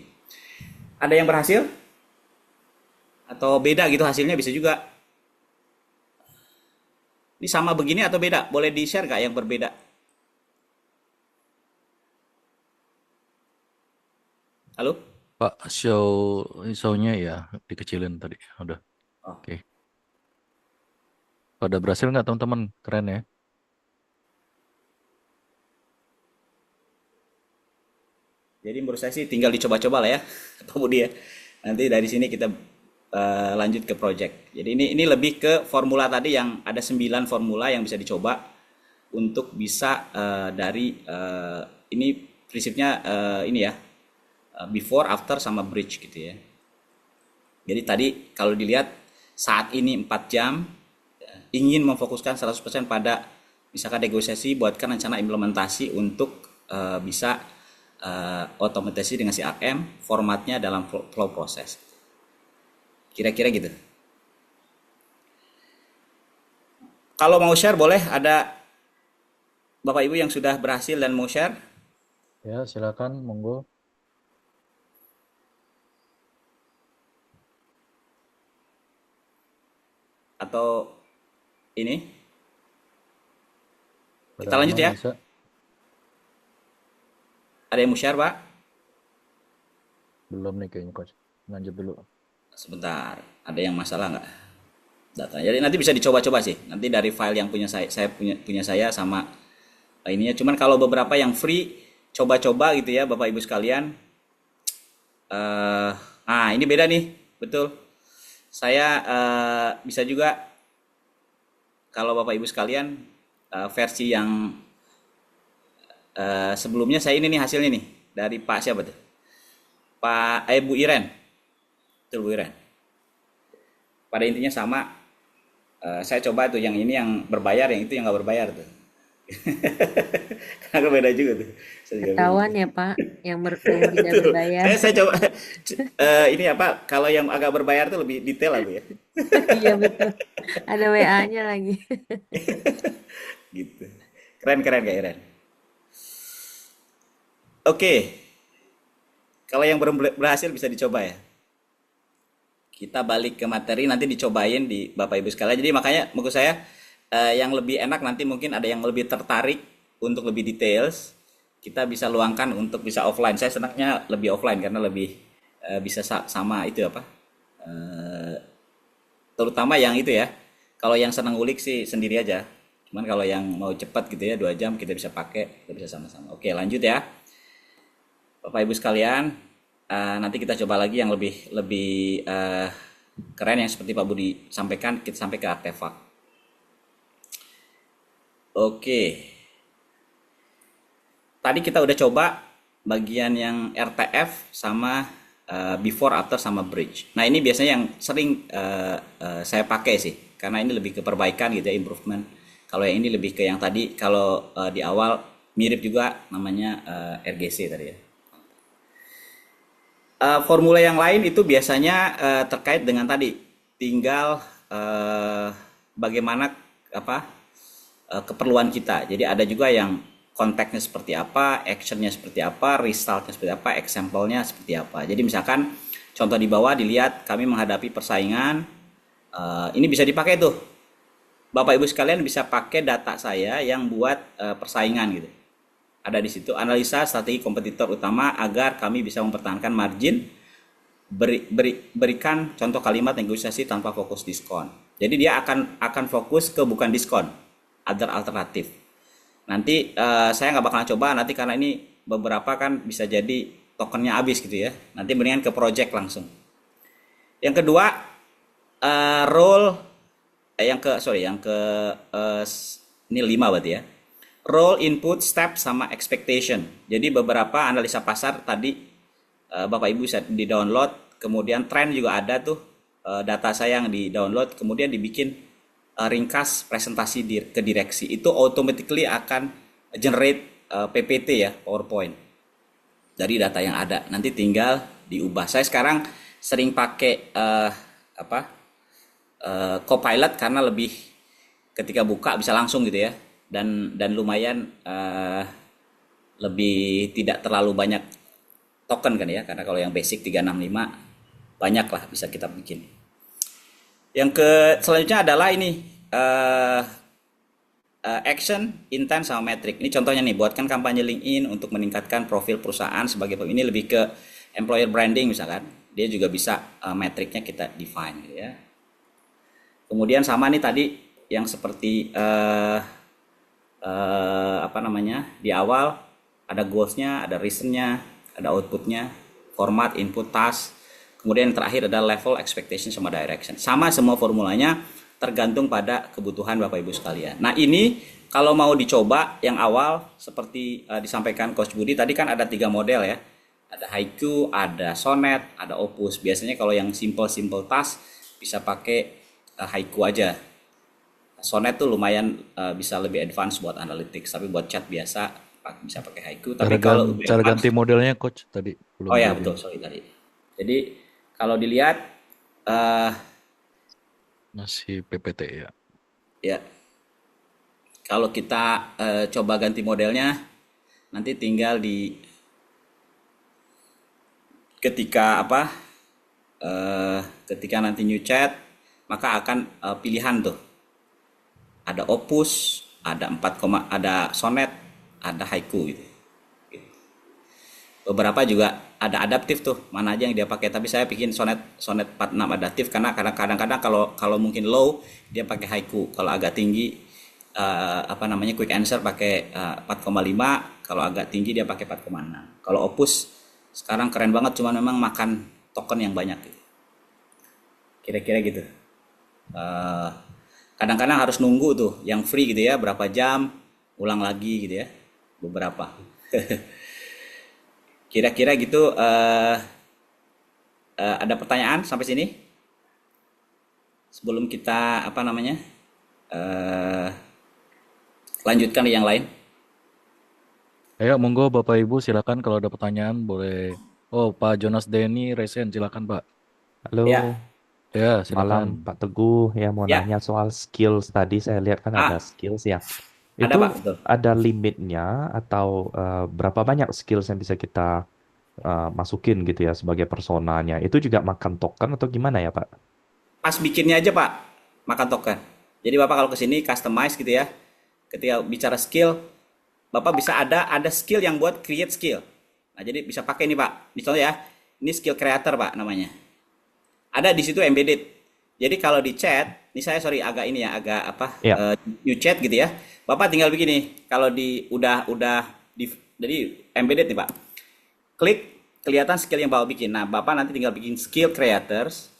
Ada yang berhasil? Atau beda gitu hasilnya bisa juga. Ini sama begini atau beda? Boleh di-share nggak yang berbeda? Halo? Pak, show-nya ya dikecilin tadi. Udah. Oh, Oke. Pada berhasil nggak teman-teman? Keren ya. jadi menurut saya sih tinggal dicoba-coba lah ya, Pak Budi ya. Nanti dari sini kita lanjut ke project. Jadi ini lebih ke formula tadi yang ada 9 formula yang bisa dicoba untuk bisa dari ini prinsipnya ini ya, before, after, sama bridge gitu ya. Jadi tadi kalau dilihat saat ini 4 jam ingin memfokuskan 100% pada misalkan negosiasi, buatkan rencana implementasi untuk bisa otomatisasi dengan CRM, formatnya dalam flow proses. Kira-kira gitu. Kalau mau share boleh, ada Bapak Ibu yang sudah berhasil dan mau share, Ya, silakan, monggo. atau ini Pada kita lanjut aman ya. bisa. Ada yang mau share, Pak? Belum nih kayaknya, Coach. Lanjut dulu. Sebentar, ada yang masalah nggak data? Jadi nanti bisa dicoba-coba sih. Nanti dari file yang punya saya punya saya sama ininya. Cuman kalau beberapa yang free, coba-coba gitu ya, Bapak Ibu sekalian. Ini beda nih, betul. Saya bisa juga kalau Bapak Ibu sekalian versi yang sebelumnya saya ini nih hasilnya nih dari Pak siapa tuh? Pak Bu Iren, betul Bu Iren. Pada intinya sama. Saya coba tuh yang ini yang berbayar, yang itu yang nggak berbayar tuh. Karena beda juga tuh. Saya juga bingung. Ketahuan ya Pak, yang tidak Betul. berbayar. Saya coba ini apa? Kalau yang agak berbayar tuh lebih detail aku ya. Iya betul. Ada WA-nya lagi. Gitu. Keren Kak Iren. Oke. Kalau yang belum berhasil bisa dicoba ya. Kita balik ke materi, nanti dicobain di Bapak Ibu sekalian. Jadi makanya menurut saya yang lebih enak nanti mungkin ada yang lebih tertarik untuk lebih details, kita bisa luangkan untuk bisa offline. Saya senangnya lebih offline karena lebih bisa sama itu apa, terutama yang itu ya. Kalau yang senang ngulik sih sendiri aja. Cuman kalau yang mau cepat gitu ya 2 jam kita bisa pakai, kita bisa sama-sama. Oke lanjut ya, Bapak Ibu sekalian. Nanti kita coba lagi yang lebih keren yang seperti Pak Budi sampaikan. Kita sampai ke artefak. Oke. Tadi kita udah coba bagian yang RTF sama before, after, sama bridge. Nah ini biasanya yang sering saya pakai sih, karena ini lebih ke perbaikan gitu ya, improvement. Kalau yang ini lebih ke yang tadi, kalau di awal mirip juga namanya RGC tadi ya. Formula yang lain itu biasanya terkait dengan tadi, tinggal bagaimana apa keperluan kita. Jadi ada juga yang konteksnya seperti apa, actionnya seperti apa, resultnya seperti apa, example-nya seperti apa. Jadi misalkan contoh di bawah dilihat kami menghadapi persaingan, ini bisa dipakai tuh. Bapak Ibu sekalian bisa pakai data saya yang buat persaingan gitu. Ada di situ analisa strategi kompetitor utama agar kami bisa mempertahankan margin. Berikan contoh kalimat negosiasi tanpa fokus diskon. Jadi dia akan fokus ke bukan diskon, other alternatif. Nanti saya nggak bakalan coba nanti karena ini beberapa kan bisa jadi tokennya habis gitu ya. Nanti mendingan ke project langsung. Yang kedua role yang ke ini 5 berarti ya. Role, input, step sama expectation. Jadi beberapa analisa pasar tadi Bapak Ibu bisa di-download, kemudian tren juga ada tuh data saya yang di-download, kemudian dibikin ringkas presentasi ke direksi. Itu automatically akan generate PPT ya, PowerPoint dari data yang ada. Nanti tinggal diubah. Saya sekarang sering pakai Copilot karena lebih ketika buka bisa langsung gitu ya, dan lumayan lebih tidak terlalu banyak token kan ya, karena kalau yang basic 365 banyak lah bisa kita bikin. Yang selanjutnya adalah ini action, intent sama metric. Ini contohnya nih, buatkan kampanye LinkedIn untuk meningkatkan profil perusahaan sebagai ini lebih ke employer branding misalkan. Dia juga bisa metriknya kita define gitu ya. Kemudian sama nih tadi yang seperti di awal ada goals-nya, ada reason-nya, ada output-nya, format, input, task. Kemudian yang terakhir ada level, expectation sama direction. Sama semua formulanya tergantung pada kebutuhan Bapak Ibu sekalian. Nah ini kalau mau dicoba yang awal seperti disampaikan Coach Budi tadi kan ada 3 model ya. Ada haiku, ada sonnet, ada opus. Biasanya kalau yang simple task bisa pakai haiku aja. Sonnet tuh lumayan bisa lebih advance buat analytics, tapi buat chat biasa bisa pakai haiku. Tapi kalau cara ganti modelnya Coach tadi belum. Oh ya betul, sorry tadi. Jadi kalau dilihat masih PPT ya. Ya, kalau kita coba ganti modelnya, nanti tinggal ketika nanti new chat, maka akan pilihan tuh. Ada opus, ada ada sonnet, ada haiku gitu. Beberapa juga ada adaptif tuh, mana aja yang dia pakai. Tapi saya bikin sonnet 46 adaptif karena kadang-kadang kalau mungkin low dia pakai haiku. Kalau agak tinggi quick answer pakai 4,5, kalau agak tinggi dia pakai 4,6. Kalau opus sekarang keren banget, cuma memang makan token yang banyak gitu. Kira-kira gitu. Kadang-kadang harus nunggu tuh yang free gitu ya, berapa jam ulang lagi gitu ya, beberapa. Kira-kira gitu. Ada pertanyaan sampai sini sebelum kita lanjutkan yang lain. Ayo monggo Bapak Ibu silakan kalau ada pertanyaan boleh. Oh Pak Jonas Denny Resen silakan Pak. Halo, Ya, Ya malam silakan. Pak Teguh. Ya mau ya, nanya soal skills tadi. Saya lihat kan ada skills ya. ada Itu Pak, betul. ada limitnya atau berapa banyak skills yang bisa kita masukin gitu ya sebagai personanya. Itu juga makan token atau gimana ya Pak? Pas bikinnya aja Pak, makan token. Jadi Bapak kalau kesini customize gitu ya. Ketika bicara skill, Bapak bisa ada skill yang buat create skill. Nah, jadi bisa pakai nih Pak. Misalnya ya, ini skill creator Pak namanya. Ada di situ embedded. Jadi kalau di chat, ini saya agak ini ya, Ya. new chat gitu ya. Bapak tinggal begini. Kalau jadi embedded nih Pak. Klik, kelihatan skill yang Bapak bikin. Nah, Bapak nanti tinggal bikin skill creators.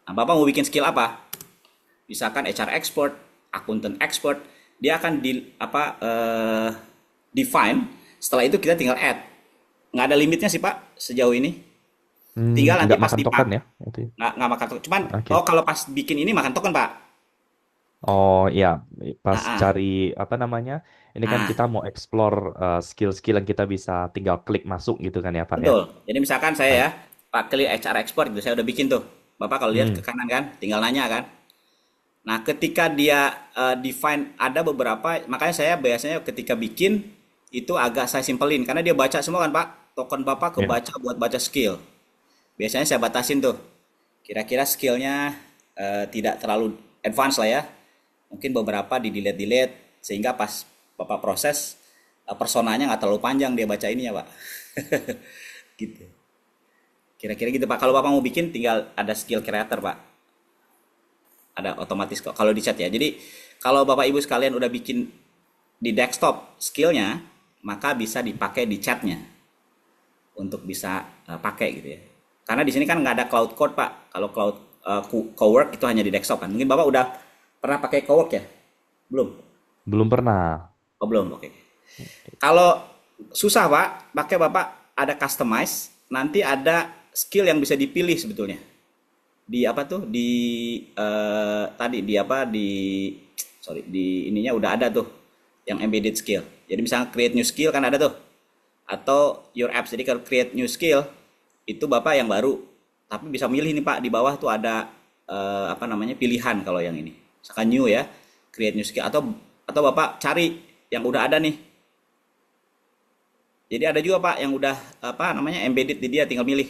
Nah, Bapak mau bikin skill apa? Misalkan HR expert, accountant expert, dia akan define. Setelah itu kita tinggal add. Nggak ada limitnya sih Pak sejauh ini. Tinggal nanti Nggak pas makan token ya? Itu. nggak makan token. Cuman Oke. kalau pas bikin ini makan token Pak. Oh iya, pas Ah, ah. cari ini kan Nah, kita mau explore skill-skill yang kita bisa tinggal klik masuk gitu kan ya Pak ya? betul. Jadi misalkan saya Baik. ya, Pak klik HR expert gitu, saya udah bikin tuh. Bapak kalau lihat ke Hmm. kanan kan, tinggal nanya kan. Nah, ketika dia define ada beberapa, makanya saya biasanya ketika bikin itu agak saya simpelin karena dia baca semua kan Pak. Token Bapak Ya. kebaca buat baca skill. Biasanya saya batasin tuh. Kira-kira skillnya tidak terlalu advance lah ya. Mungkin beberapa di delete sehingga pas Bapak proses personanya nggak terlalu panjang dia baca ininya Pak. Gitu. Kira-kira gitu Pak. Kalau Bapak mau bikin tinggal ada skill creator Pak. Ada otomatis kok kalau di chat ya. Jadi kalau Bapak Ibu sekalian udah bikin di desktop skillnya, maka bisa dipakai di chatnya untuk bisa pakai gitu ya. Karena di sini kan nggak ada cloud code Pak. Kalau cloud cowork itu hanya di desktop kan. Mungkin Bapak udah pernah pakai cowork ya? Belum? Belum pernah. Oh belum, oke. Kalau susah Pak, pakai Bapak ada customize, nanti ada skill yang bisa dipilih sebetulnya. Di apa tuh? Di tadi di apa? Di ininya udah ada tuh yang embedded skill. Jadi misalnya create new skill kan ada tuh. Atau your apps. Jadi kalau create new skill itu Bapak yang baru. Tapi bisa milih nih Pak, di bawah tuh ada apa namanya? Pilihan kalau yang ini. Misalkan new ya, create new skill atau Bapak cari yang udah ada nih. Jadi ada juga Pak yang udah apa namanya embedded di dia tinggal milih.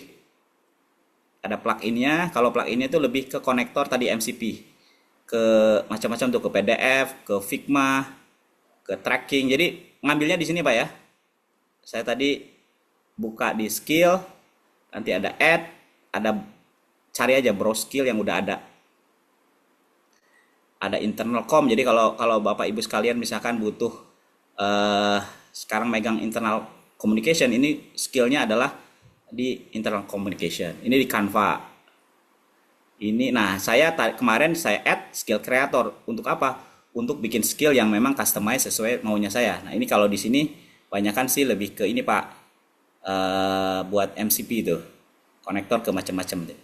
Ada pluginnya, kalau pluginnya itu lebih ke konektor tadi MCP. Ke macam-macam tuh ke PDF, ke Figma, ke tracking. Jadi ngambilnya di sini Pak ya. Saya tadi buka di skill, nanti ada add, ada cari aja browse skill yang udah ada. Ada internal com. Jadi kalau Bapak Ibu sekalian misalkan butuh sekarang megang internal communication, ini skillnya adalah di internal communication. Ini di Canva. Ini nah kemarin saya add skill creator untuk apa? Untuk bikin skill yang memang customize sesuai maunya saya. Nah, ini kalau di sini banyakan sih lebih ke ini Pak, buat MCP itu. Konektor ke macam-macam tuh.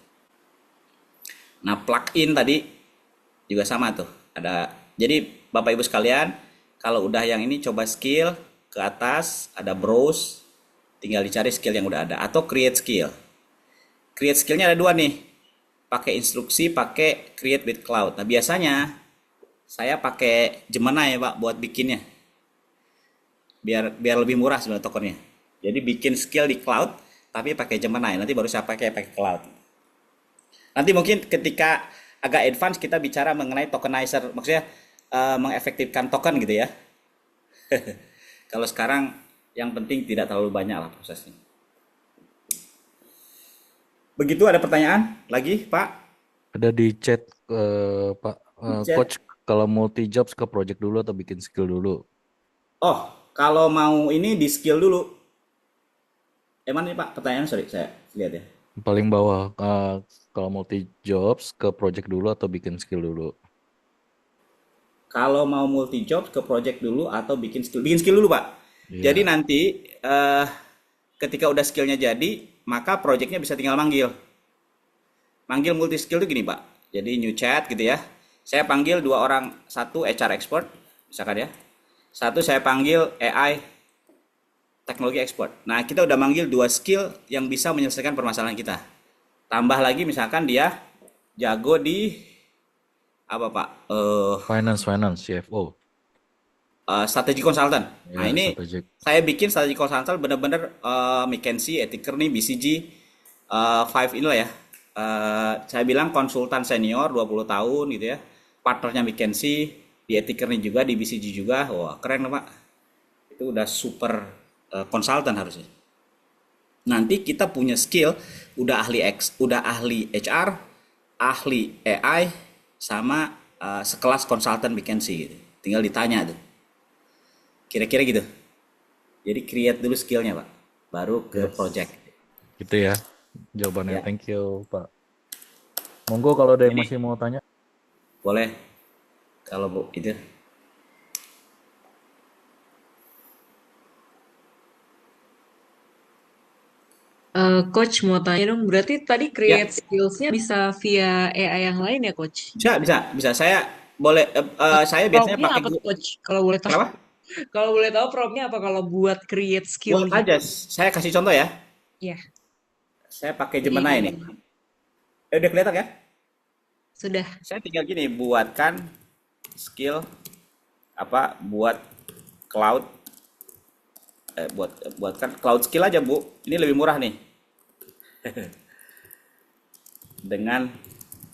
Nah, plugin tadi juga sama tuh. Jadi Bapak Ibu sekalian, kalau udah yang ini coba skill ke atas, ada browse, tinggal dicari skill yang udah ada atau create skill. Create skillnya ada dua nih. Pakai instruksi, pakai create with cloud. Nah, biasanya saya pakai Gemini ya Pak buat bikinnya. Biar lebih murah sebenarnya tokennya. Jadi bikin skill di cloud tapi pakai Gemini. Nanti baru saya pakai cloud. Nanti mungkin ketika agak advance kita bicara mengenai tokenizer, maksudnya mengefektifkan token gitu ya. Kalau sekarang yang penting tidak terlalu banyak lah prosesnya. Begitu ada pertanyaan lagi Pak? Ada di chat Pak Chat. Coach, kalau multi jobs ke project dulu atau bikin skill dulu? Oh, kalau mau ini di skill dulu. Emang nih Pak pertanyaan, sorry saya lihat ya. Paling bawah, kalau multi jobs ke project dulu atau bikin skill dulu? Kalau mau multi job ke project dulu atau bikin skill dulu Pak. Jadi Iya. nanti ketika udah skillnya jadi, maka projectnya bisa tinggal manggil multi skill itu gini Pak. Jadi new chat gitu ya. Saya panggil dua orang, satu HR expert misalkan ya. Satu saya panggil AI teknologi expert. Nah, kita udah manggil dua skill yang bisa menyelesaikan permasalahan kita. Tambah lagi misalkan dia jago di apa Pak? Finance, CFO. Strategi consultant. Nah, Ya, ini strategic. saya bikin strategi consultant bener-bener McKinsey, Etiquette, BCG, Five inilah ya. Saya bilang konsultan senior 20 tahun gitu ya. Partnernya McKinsey, di Etiquette juga, di BCG juga. Wah, keren Pak. Itu udah super konsultan harusnya. Nanti kita punya skill, udah ahli HR, ahli AI, sama sekelas konsultan McKinsey gitu. Tinggal ditanya tuh. Kira-kira gitu. Jadi create dulu skillnya Pak. Baru ke Yes. project. Gitu ya jawabannya. Ya. Thank you Pak. Monggo kalau ada yang Jadi masih mau tanya. boleh kalau Bu itu. Coach mau tanya dong, berarti tadi Ya, create skills-nya bisa via AI yang lain ya, Coach? bisa. Saya boleh saya biasanya Prompt-nya pakai apa tuh, Coach? Kalau boleh tahu. kenapa? Kalau boleh tahu prompt-nya apa kalau buat create skill Buat gitu? aja. Saya kasih contoh ya. Ya, Saya pakai di Gemini ini. Udah kelihatan kan? sudah. Saya tinggal gini, buatkan skill buat cloud buatkan cloud skill aja Bu. Ini lebih murah nih dengan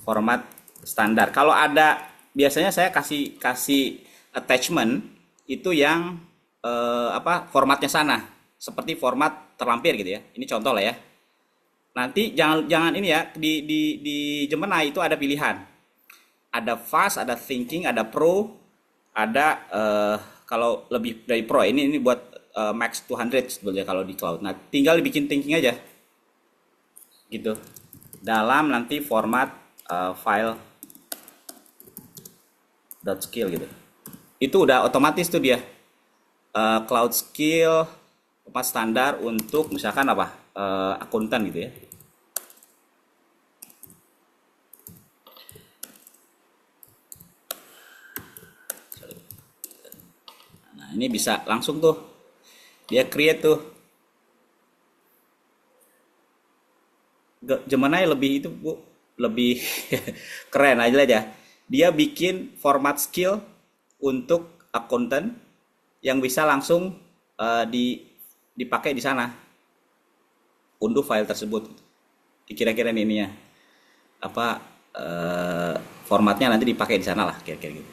format standar. Kalau ada biasanya saya kasih kasih attachment itu yang formatnya sana seperti format terlampir gitu ya. Ini contoh lah ya. Nanti jangan jangan ini ya di Gemini itu ada pilihan. Ada fast, ada thinking, ada pro, ada kalau lebih dari pro ini buat max 200 sebetulnya kalau di cloud. Nah, tinggal bikin thinking aja gitu. Dalam nanti format file .skill gitu. Itu udah otomatis tuh dia cloud skill format standar untuk misalkan apa akuntan gitu ya. Nah, ini bisa langsung tuh dia create tuh. Gemini lebih itu Bu, lebih keren aja. Dia bikin format skill untuk akuntan yang bisa langsung dipakai di sana. Unduh file tersebut. Kira-kira ini ya. Apa formatnya nanti dipakai di sana lah kira-kira gitu.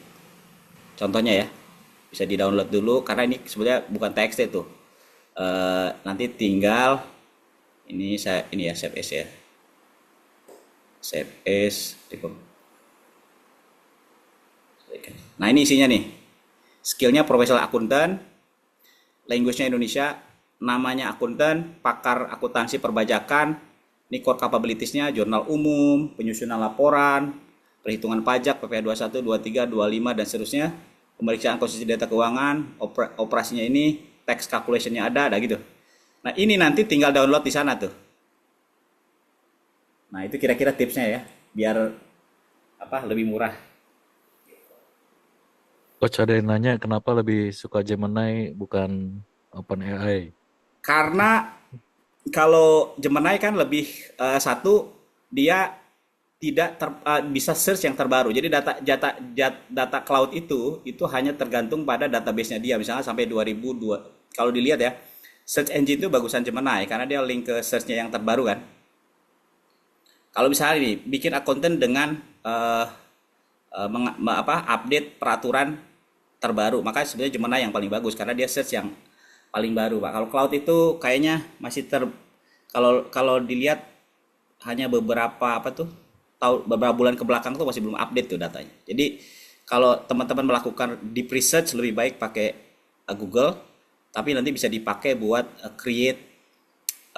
Contohnya ya. Bisa di-download dulu karena ini sebenarnya bukan TXT tuh. Nanti tinggal ini ya save as ya. Save as. Nah, ini isinya nih. Skillnya profesional akuntan, language-nya Indonesia, namanya akuntan, pakar akuntansi perbajakan, ini core capabilities-nya, jurnal umum, penyusunan laporan, perhitungan pajak, PPh 21, 23, 25, dan seterusnya, pemeriksaan konsistensi data keuangan, operasinya ini, tax calculation-nya ada gitu. Nah, ini nanti tinggal download di sana tuh. Nah, itu kira-kira tipsnya ya, biar lebih murah. Coach ada yang nanya kenapa lebih suka Gemini bukan OpenAI? Karena kalau Gemini kan lebih satu dia tidak bisa search yang terbaru. Jadi data cloud itu hanya tergantung pada database-nya dia. Misalnya sampai 2002. Kalau dilihat ya, search engine itu bagusan Gemini karena dia link ke search-nya yang terbaru kan. Kalau misalnya ini bikin akuntan dengan update peraturan terbaru, maka sebenarnya Gemini yang paling bagus karena dia search yang paling baru Pak. Kalau cloud itu kayaknya masih kalau dilihat hanya beberapa beberapa bulan ke belakang tuh masih belum update tuh datanya. Jadi kalau teman-teman melakukan deep research lebih baik pakai Google, tapi nanti bisa dipakai buat create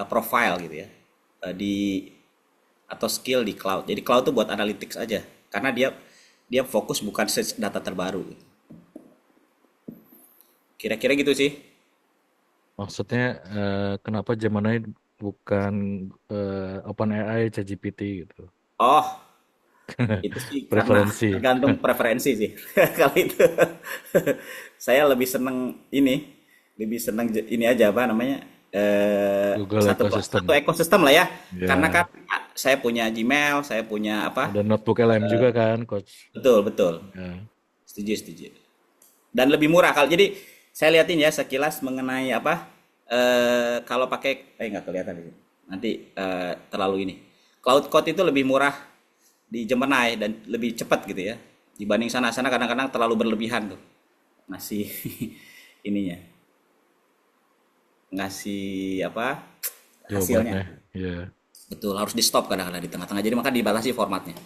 profile gitu ya atau skill di cloud. Jadi cloud tuh buat analytics aja karena dia fokus bukan search data terbaru gitu. Kira-kira gitu sih. Maksudnya kenapa Gemini bukan OpenAI, ChatGPT gitu? Oh, itu sih karena Preferensi. tergantung preferensi sih. Kalau itu saya lebih seneng ini aja apa namanya Google Ecosystem. satu ekosistem lah ya. Karena Ya, kan saya punya Gmail, saya punya ada notebook LM juga kan, Coach? betul. Ya. Setuju. Dan lebih murah kalau jadi saya liatin ya sekilas mengenai kalau pakai nggak kelihatan ini. Nanti terlalu ini. Cloud Code itu lebih murah di Gemini dan lebih cepat gitu ya. Dibanding sana-sana kadang-kadang terlalu berlebihan tuh. Ngasih ininya. Ngasih hasilnya. Jawabannya. Ya. Betul, harus di stop kadang-kadang di tengah-tengah. Jadi maka dibatasi formatnya.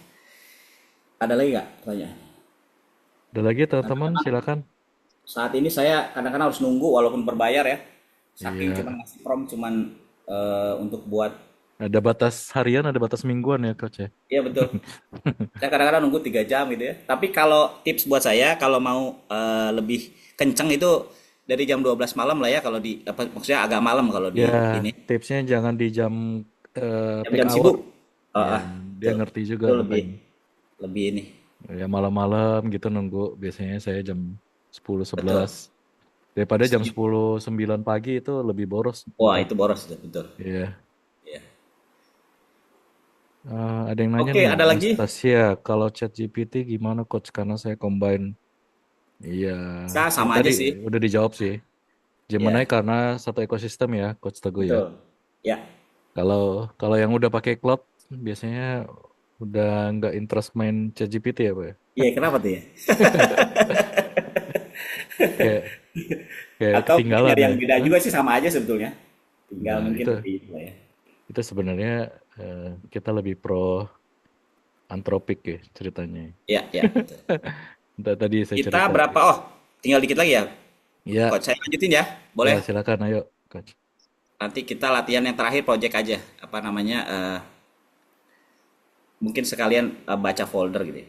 Ada lagi nggak pertanyaan? Ada lagi teman-teman, silakan. Saat ini saya kadang-kadang harus nunggu walaupun berbayar ya. Saking Iya. cuman ngasih prompt cuman untuk buat. Ada batas harian, ada batas mingguan ya, Coach ya. Iya betul. Saya kadang-kadang nunggu 3 jam gitu ya. Tapi kalau tips buat saya kalau mau lebih kenceng itu dari jam 12 malam lah ya kalau maksudnya agak malam kalau di Ya, ini. tipsnya jangan di jam peak Jam-jam hour. sibuk. Ya, dia Betul. ngerti juga Itu lebih ngapain. lebih ini. Ya malam-malam gitu nunggu. Biasanya saya jam 10, Betul. 11. Daripada jam Setuju. 10, 9 pagi itu lebih boros Wah, ntar. itu boros betul. Iya. Iya. Ada yang nanya Oke, nih, ada lagi? Anastasia, kalau ChatGPT gimana Coach? Karena saya combine. Iya, Saya ini sama tadi aja sih. udah dijawab sih. Gemini Ya, karena satu ekosistem ya, Coach Teguh ya. betul. Ya, Kalau kalau yang udah pakai cloud biasanya udah nggak interest main ChatGPT ya, Pak ya. iya kenapa tuh ya? Kayak kayak Atau mungkin ketinggalan dari ya. yang beda Hah? juga sih sama aja sebetulnya. Tinggal Nah, mungkin itu lebih itu lah ya. itu sebenarnya kita lebih pro antropik ya ceritanya. Ya, ya, betul. Tadi saya Kita cerita. berapa? Oh, tinggal dikit lagi ya. Ya, Coach, saya lanjutin ya. ya Boleh? silakan ayo, Coach. Nanti kita latihan yang terakhir project aja. Apa namanya? Mungkin sekalian baca folder gitu ya.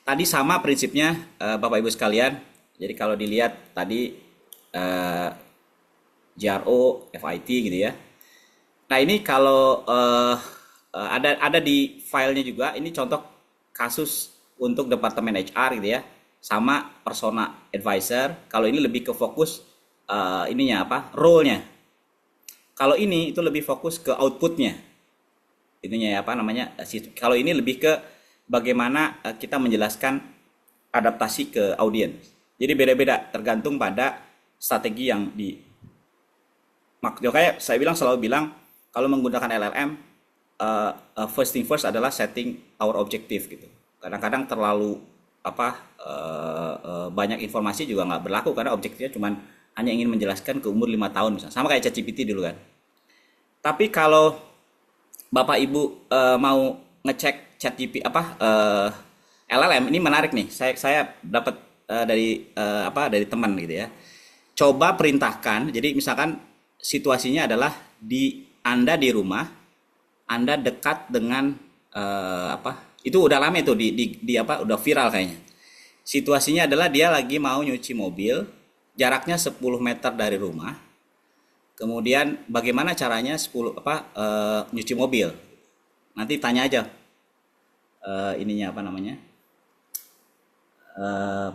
Tadi sama prinsipnya Bapak Ibu sekalian. Jadi kalau dilihat tadi eh, GRO, FIT gitu ya. Nah ini kalau ada di filenya juga. Ini contoh kasus untuk departemen HR gitu ya, sama persona advisor. Kalau ini lebih ke fokus ininya apa, role-nya. Kalau ini itu lebih fokus ke outputnya, ininya ya apa namanya. Kalau ini lebih ke bagaimana kita menjelaskan adaptasi ke audiens. Jadi beda-beda tergantung pada strategi yang di. Makanya saya selalu bilang kalau menggunakan LLM, first thing first adalah setting our objective gitu. Kadang-kadang terlalu banyak informasi juga nggak berlaku karena objektifnya cuma hanya ingin menjelaskan ke umur 5 tahun misalnya. Sama kayak ChatGPT dulu kan. Tapi kalau Bapak Ibu mau ngecek ChatGPT LLM ini menarik nih. Saya dapat dari teman gitu ya. Coba perintahkan. Jadi misalkan situasinya adalah Anda di rumah, Anda dekat dengan itu udah lama itu udah viral kayaknya. Situasinya adalah dia lagi mau nyuci mobil, jaraknya 10 meter dari rumah. Kemudian bagaimana caranya nyuci mobil? Nanti tanya aja ininya apa namanya?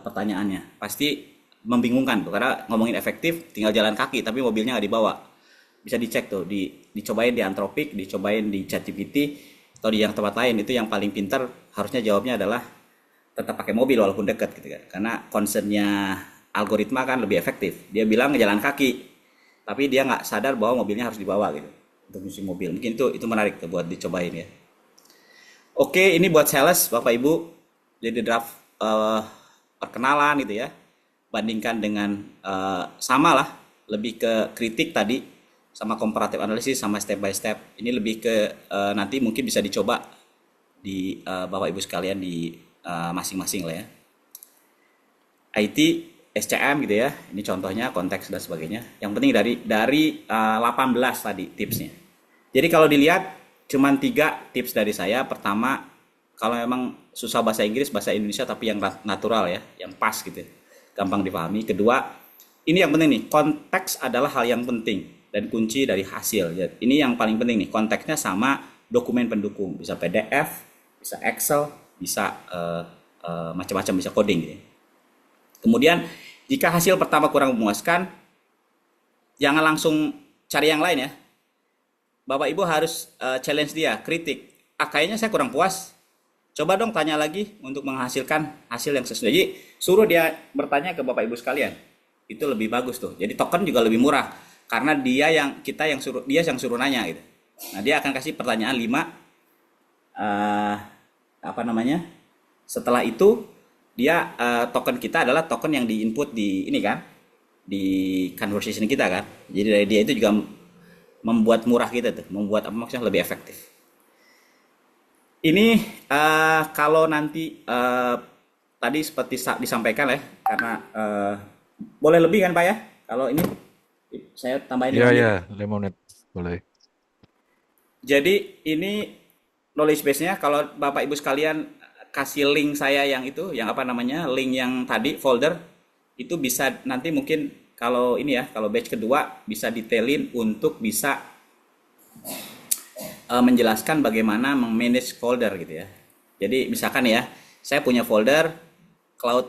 Pertanyaannya. Pasti membingungkan tuh karena ngomongin efektif tinggal jalan kaki tapi mobilnya nggak dibawa. Bisa dicek tuh, dicobain di Anthropic, dicobain di ChatGPT atau di yang tempat lain. Itu yang paling pintar harusnya jawabnya adalah tetap pakai mobil walaupun dekat gitu kan. Karena concernnya algoritma kan lebih efektif. Dia bilang jalan kaki, tapi dia nggak sadar bahwa mobilnya harus dibawa gitu untuk nyuci mobil. Mungkin itu menarik tuh buat dicobain ya. Oke, ini buat sales Bapak Ibu. Jadi draft perkenalan gitu ya. Bandingkan dengan sama lah, lebih ke kritik tadi sama comparative analysis sama step by step. Ini lebih ke nanti mungkin bisa dicoba di Bapak Ibu sekalian di masing-masing lah ya. IT, SCM gitu ya. Ini contohnya konteks dan sebagainya. Yang penting dari 18 tadi tipsnya. Jadi kalau dilihat cuman 3 tips dari saya. Pertama, kalau memang susah bahasa Inggris, bahasa Indonesia tapi yang natural ya, yang pas gitu ya. Gampang dipahami. Kedua, ini yang penting nih, konteks adalah hal yang penting dan kunci dari hasil. Ini yang paling penting nih, konteksnya sama dokumen pendukung, bisa PDF, bisa Excel, bisa macam-macam, bisa coding gitu. Kemudian, jika hasil pertama kurang memuaskan, jangan langsung cari yang lain ya. Bapak Ibu harus challenge dia, kritik. Kayaknya saya kurang puas. Coba dong tanya lagi untuk menghasilkan hasil yang sesuai. Jadi suruh dia bertanya ke Bapak Ibu sekalian. Itu lebih bagus tuh. Jadi token juga lebih murah karena dia yang suruh nanya gitu. Nah, dia akan kasih pertanyaan 5 Setelah itu dia token kita adalah token yang diinput di ini kan. Di conversation kita kan. Jadi dari dia itu juga membuat murah kita tuh, membuat maksudnya lebih efektif. Ini kalau nanti tadi seperti disampaikan ya, karena boleh lebih kan Pak ya? Kalau ini saya tambahin 5 Ya menit. ya, 5 menit boleh. Jadi ini knowledge base-nya kalau Bapak Ibu sekalian kasih link saya yang itu, yang link yang tadi folder itu bisa nanti mungkin kalau ini ya, kalau batch kedua bisa detailin untuk bisa menjelaskan bagaimana memanage folder gitu ya. Jadi misalkan ya, saya punya folder Cloud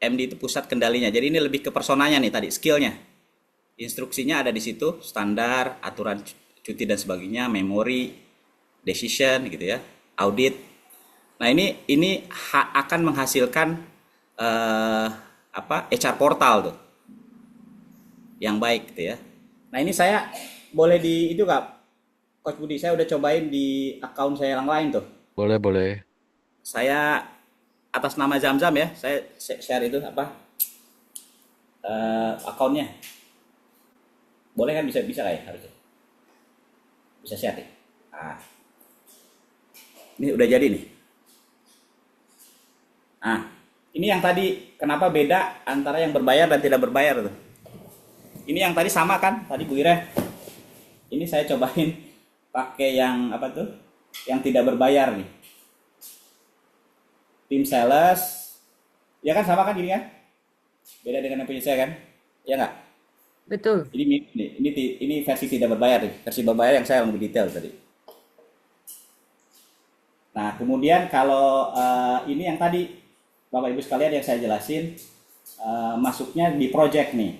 MD itu pusat kendalinya. Jadi ini lebih ke personanya nih tadi, skillnya. Instruksinya ada di situ, standar, aturan cuti dan sebagainya, memori, decision gitu ya, audit. Nah ini akan menghasilkan HR portal tuh. yang baik gitu ya. Nah ini saya boleh di itu nggak, Coach Budi, saya udah cobain di akun saya yang lain tuh. Boleh, boleh. Saya atas nama Zamzam ya, saya share itu apa akunnya. Boleh kan, bisa bisa kayak harusnya. Bisa share nih. Nah, ini udah jadi nih. Nah, ini yang tadi kenapa beda antara yang berbayar dan tidak berbayar tuh. Ini yang tadi sama kan, tadi Bu Ire. Ini saya cobain pakai yang apa tuh? Yang tidak berbayar nih. Tim sales. Ya kan sama kan gini kan? Beda dengan yang punya saya kan? Ya nggak? Betul. Ini versi tidak berbayar nih. Versi berbayar yang saya lebih detail tadi. Nah, kemudian kalau ini yang tadi Bapak Ibu sekalian yang saya jelasin masuknya di project nih.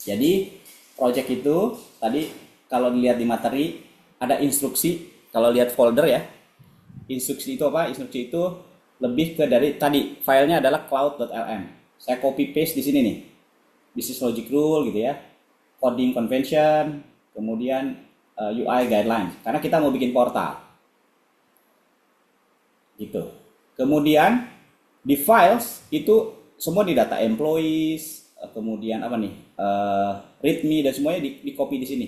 Jadi project itu tadi kalau dilihat di materi ada instruksi, kalau lihat folder ya. Instruksi itu apa? Instruksi itu lebih ke dari tadi filenya adalah cloud.lm. Saya copy paste di sini nih. Business logic rule gitu ya. Coding convention, kemudian UI guidelines. Karena kita mau bikin portal. Gitu. Kemudian di files itu semua di data employees, kemudian apa nih, readme dan semuanya di copy di sini.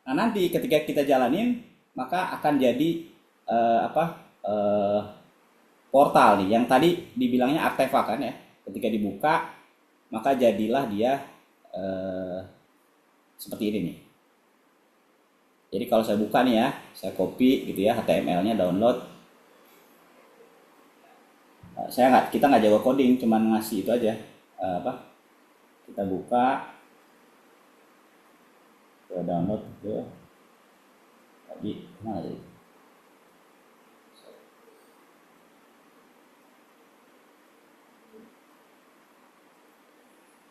Nah nanti ketika kita jalanin maka akan jadi portal nih yang tadi dibilangnya artefak kan ya. Ketika dibuka maka jadilah dia seperti ini nih. Jadi kalau saya buka nih ya, saya copy gitu ya HTML-nya, download. Kita nggak jago coding, cuman ngasih itu aja. Kita buka, kita download gitu. Tadi mana tadi?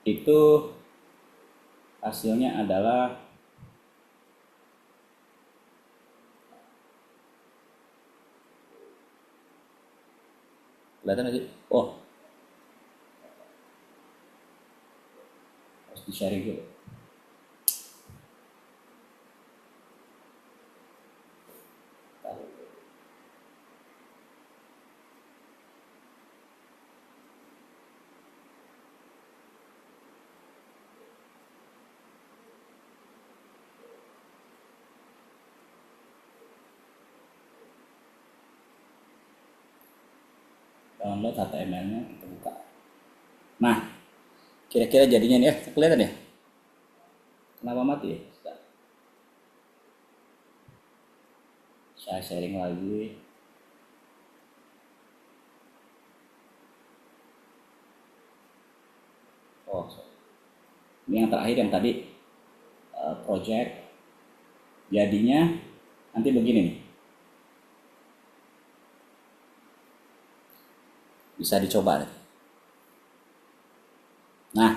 Itu hasilnya adalah kelihatan nggak sih? Oh, harus di sharing dulu. Download HTML-nya, kita buka. Nah, kira-kira jadinya nih, kelihatan ya? Kenapa mati ya? Saya sharing lagi. Oh, sorry. Ini yang terakhir yang tadi project. Jadinya nanti begini nih. Bisa dicoba deh. Nah,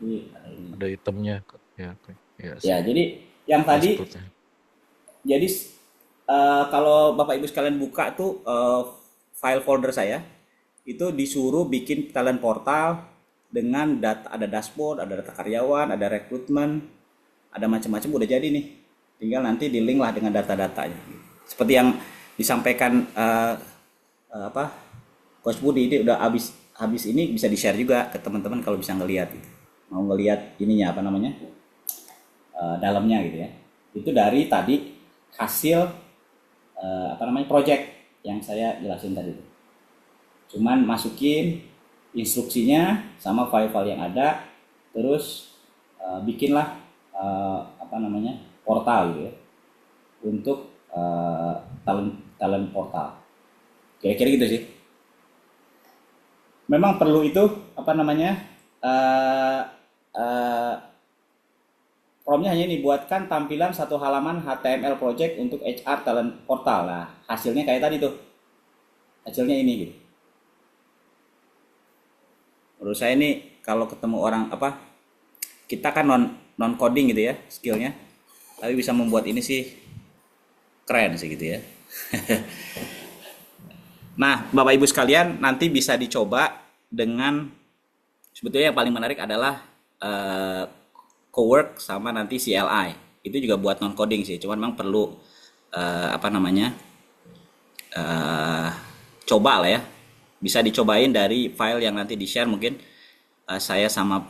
ini Ada itemnya. Ya, oke. Ya, ya, jadi yang tadi, dashboardnya. jadi kalau Bapak Ibu sekalian buka tuh file folder saya, itu disuruh bikin talent portal dengan data, ada dashboard, ada data karyawan, ada rekrutmen, ada macam-macam udah jadi nih. Tinggal nanti di link lah dengan data-datanya. Seperti yang disampaikan Coach Budi, ini udah habis ini bisa di-share juga ke teman-teman kalau bisa ngelihat gitu. Mau ngelihat ininya apa namanya? Dalamnya gitu ya. Itu dari tadi hasil project yang saya jelasin tadi. Cuman masukin instruksinya sama file-file yang ada, terus bikinlah portal gitu ya. Untuk talent portal. Kira-kira gitu sih. Memang perlu itu promnya hanya dibuatkan tampilan satu halaman HTML project untuk HR talent portal. Nah, hasilnya kayak tadi tuh. Hasilnya ini gitu. Menurut saya ini kalau ketemu orang kita kan non coding gitu ya skillnya, tapi bisa membuat ini sih keren sih gitu ya. Nah, Bapak Ibu sekalian nanti bisa dicoba dengan sebetulnya yang paling menarik adalah eh, co-work sama nanti CLI. Itu juga buat non coding sih, cuman memang perlu apa namanya eh, coba lah ya. Bisa dicobain dari file yang nanti di-share mungkin saya sama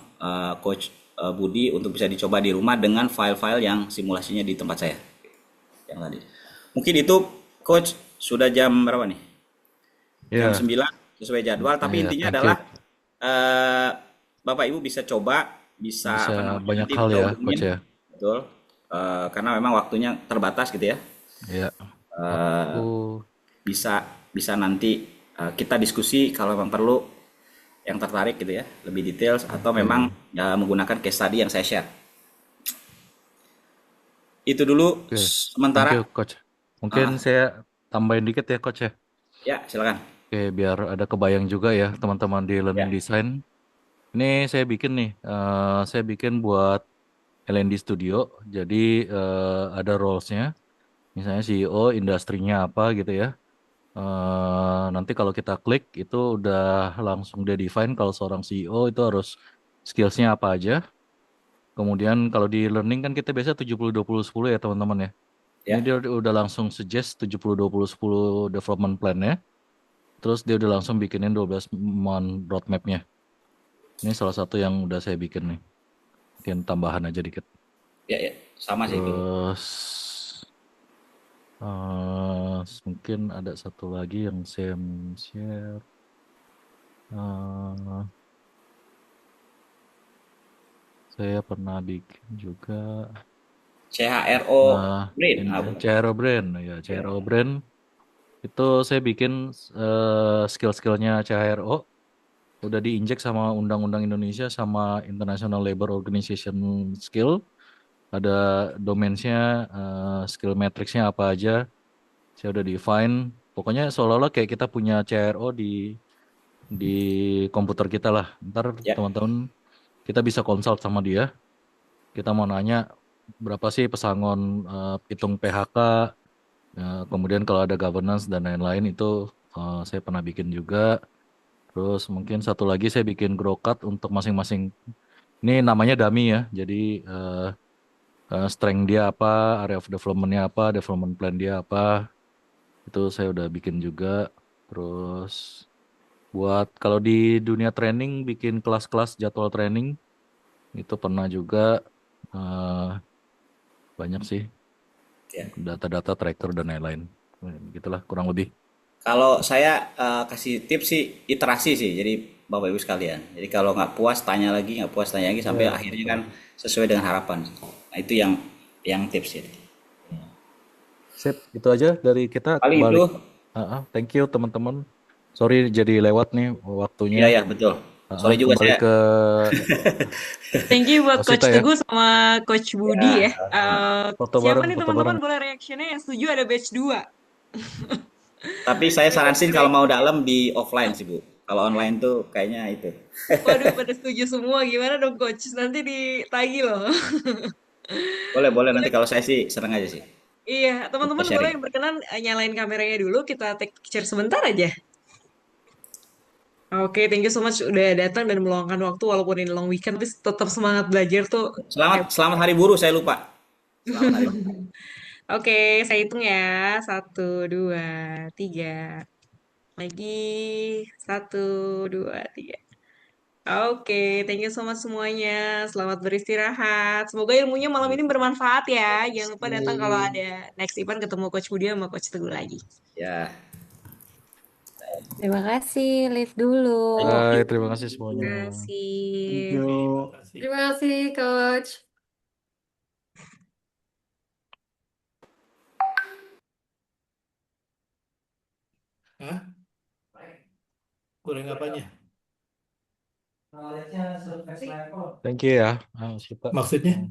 coach Budi untuk bisa dicoba di rumah dengan file-file yang simulasinya di tempat saya yang tadi. Mungkin itu coach sudah jam berapa nih? Jam Ya, 9 sesuai jadwal, tapi ya, intinya thank you. adalah eh, Bapak Ibu bisa coba, bisa Bisa apa namanya banyak nanti hal bisa ya, coach hubungin, ya. betul. Karena memang waktunya terbatas gitu ya. Ya, aku Eh, bisa bisa nanti kita diskusi kalau memang perlu yang tertarik gitu ya, lebih details atau memang oke. ya, menggunakan case study yang saya share. Itu dulu Oke, thank you, sementara. coach. Mungkin Ah, saya tambahin dikit ya, coach ya. ya, silakan. Oke, biar ada kebayang juga ya teman-teman di Learning Ya, Design. Ini saya bikin nih, saya bikin buat L&D Studio. Jadi ada roles-nya, misalnya CEO, industrinya apa gitu ya. Nanti kalau kita klik itu udah langsung dia define kalau seorang CEO itu harus skills-nya apa aja. Kemudian kalau di learning kan kita biasa 70-20-10 ya teman-teman ya. Ini ya, dia udah langsung suggest 70-20-10 development plan-nya. Terus dia udah langsung bikinin 12 month roadmap-nya. Ini salah satu yang udah saya bikin nih. Mungkin tambahan aja dikit. ya, ya, sama sih itu. Terus mungkin ada satu lagi yang saya mau share. Eh, saya pernah bikin juga CHRO Brain, ini bukan? CRO Brand ya, Ya, CRO Brand itu saya bikin skill-skillnya CHRO udah diinjek sama Undang-Undang Indonesia sama International Labor Organization skill. Ada domainsnya, skill matrixnya apa aja. Saya udah define. Pokoknya seolah-olah kayak kita punya CRO di komputer kita lah. Ntar ya, teman-teman kita bisa consult sama dia. Kita mau nanya berapa sih pesangon hitung PHK. Kemudian kalau ada governance dan lain-lain itu saya pernah bikin juga. Terus mungkin satu lagi saya bikin growcard untuk masing-masing. Ini namanya dummy ya. Jadi eh, strength dia apa, area of developmentnya apa, development plan dia apa. Itu saya udah bikin juga. Terus buat kalau di dunia training bikin kelas-kelas jadwal training itu pernah juga eh, banyak sih ya. data-data tracker dan lain-lain. Gitulah kurang lebih. Kalau saya kasih tips sih iterasi sih, jadi Bapak Ibu sekalian. Jadi kalau nggak puas tanya lagi, nggak puas tanya lagi sampai Ya, akhirnya kan betul. sesuai dengan harapan. Nah itu yang tips ya. Sip, itu aja dari kita Paling itu, balik. Thank you teman-teman. Sorry jadi lewat nih waktunya. iya ya betul. Sorry juga Kembali saya. ke Thank you buat Rosita Coach ya. Teguh sama Coach Budi ya. Ya, sama-sama. Foto Siapa bareng, nih foto teman-teman bareng. boleh reactionnya yang setuju ada batch 2. Tapi saya Request sarankan kalau mau reaction. dalam di offline sih Bu. Kalau online tuh kayaknya itu. Waduh, pada setuju semua. Gimana dong Coach? Nanti ditagi loh. Boleh, boleh nanti Boleh. kalau saya sih seneng aja sih. Iya, Kita teman-teman boleh sharing. yang berkenan nyalain kameranya dulu. Kita take picture sebentar aja. Oke, thank you so much udah datang dan meluangkan waktu walaupun ini long weekend, tapi tetap semangat belajar tuh. Selamat Hebat. Selamat Hari Buruh saya lupa. Selamat Hari Buruh. Oke, saya hitung ya. Satu, dua, tiga. Lagi. Satu, dua, tiga. Oke, thank you so much semuanya. Selamat beristirahat. Semoga ilmunya malam ini bermanfaat ya. Jangan lupa datang kalau ada next event ketemu Coach Budi sama Coach Teguh lagi. Ya, Terima Terima kasih, live dulu. thank Bye, you. terima kasih semuanya. kasih. Terima kasih, Coach. Hah? Goreng apanya? Thank you ya. Sita. Maksudnya?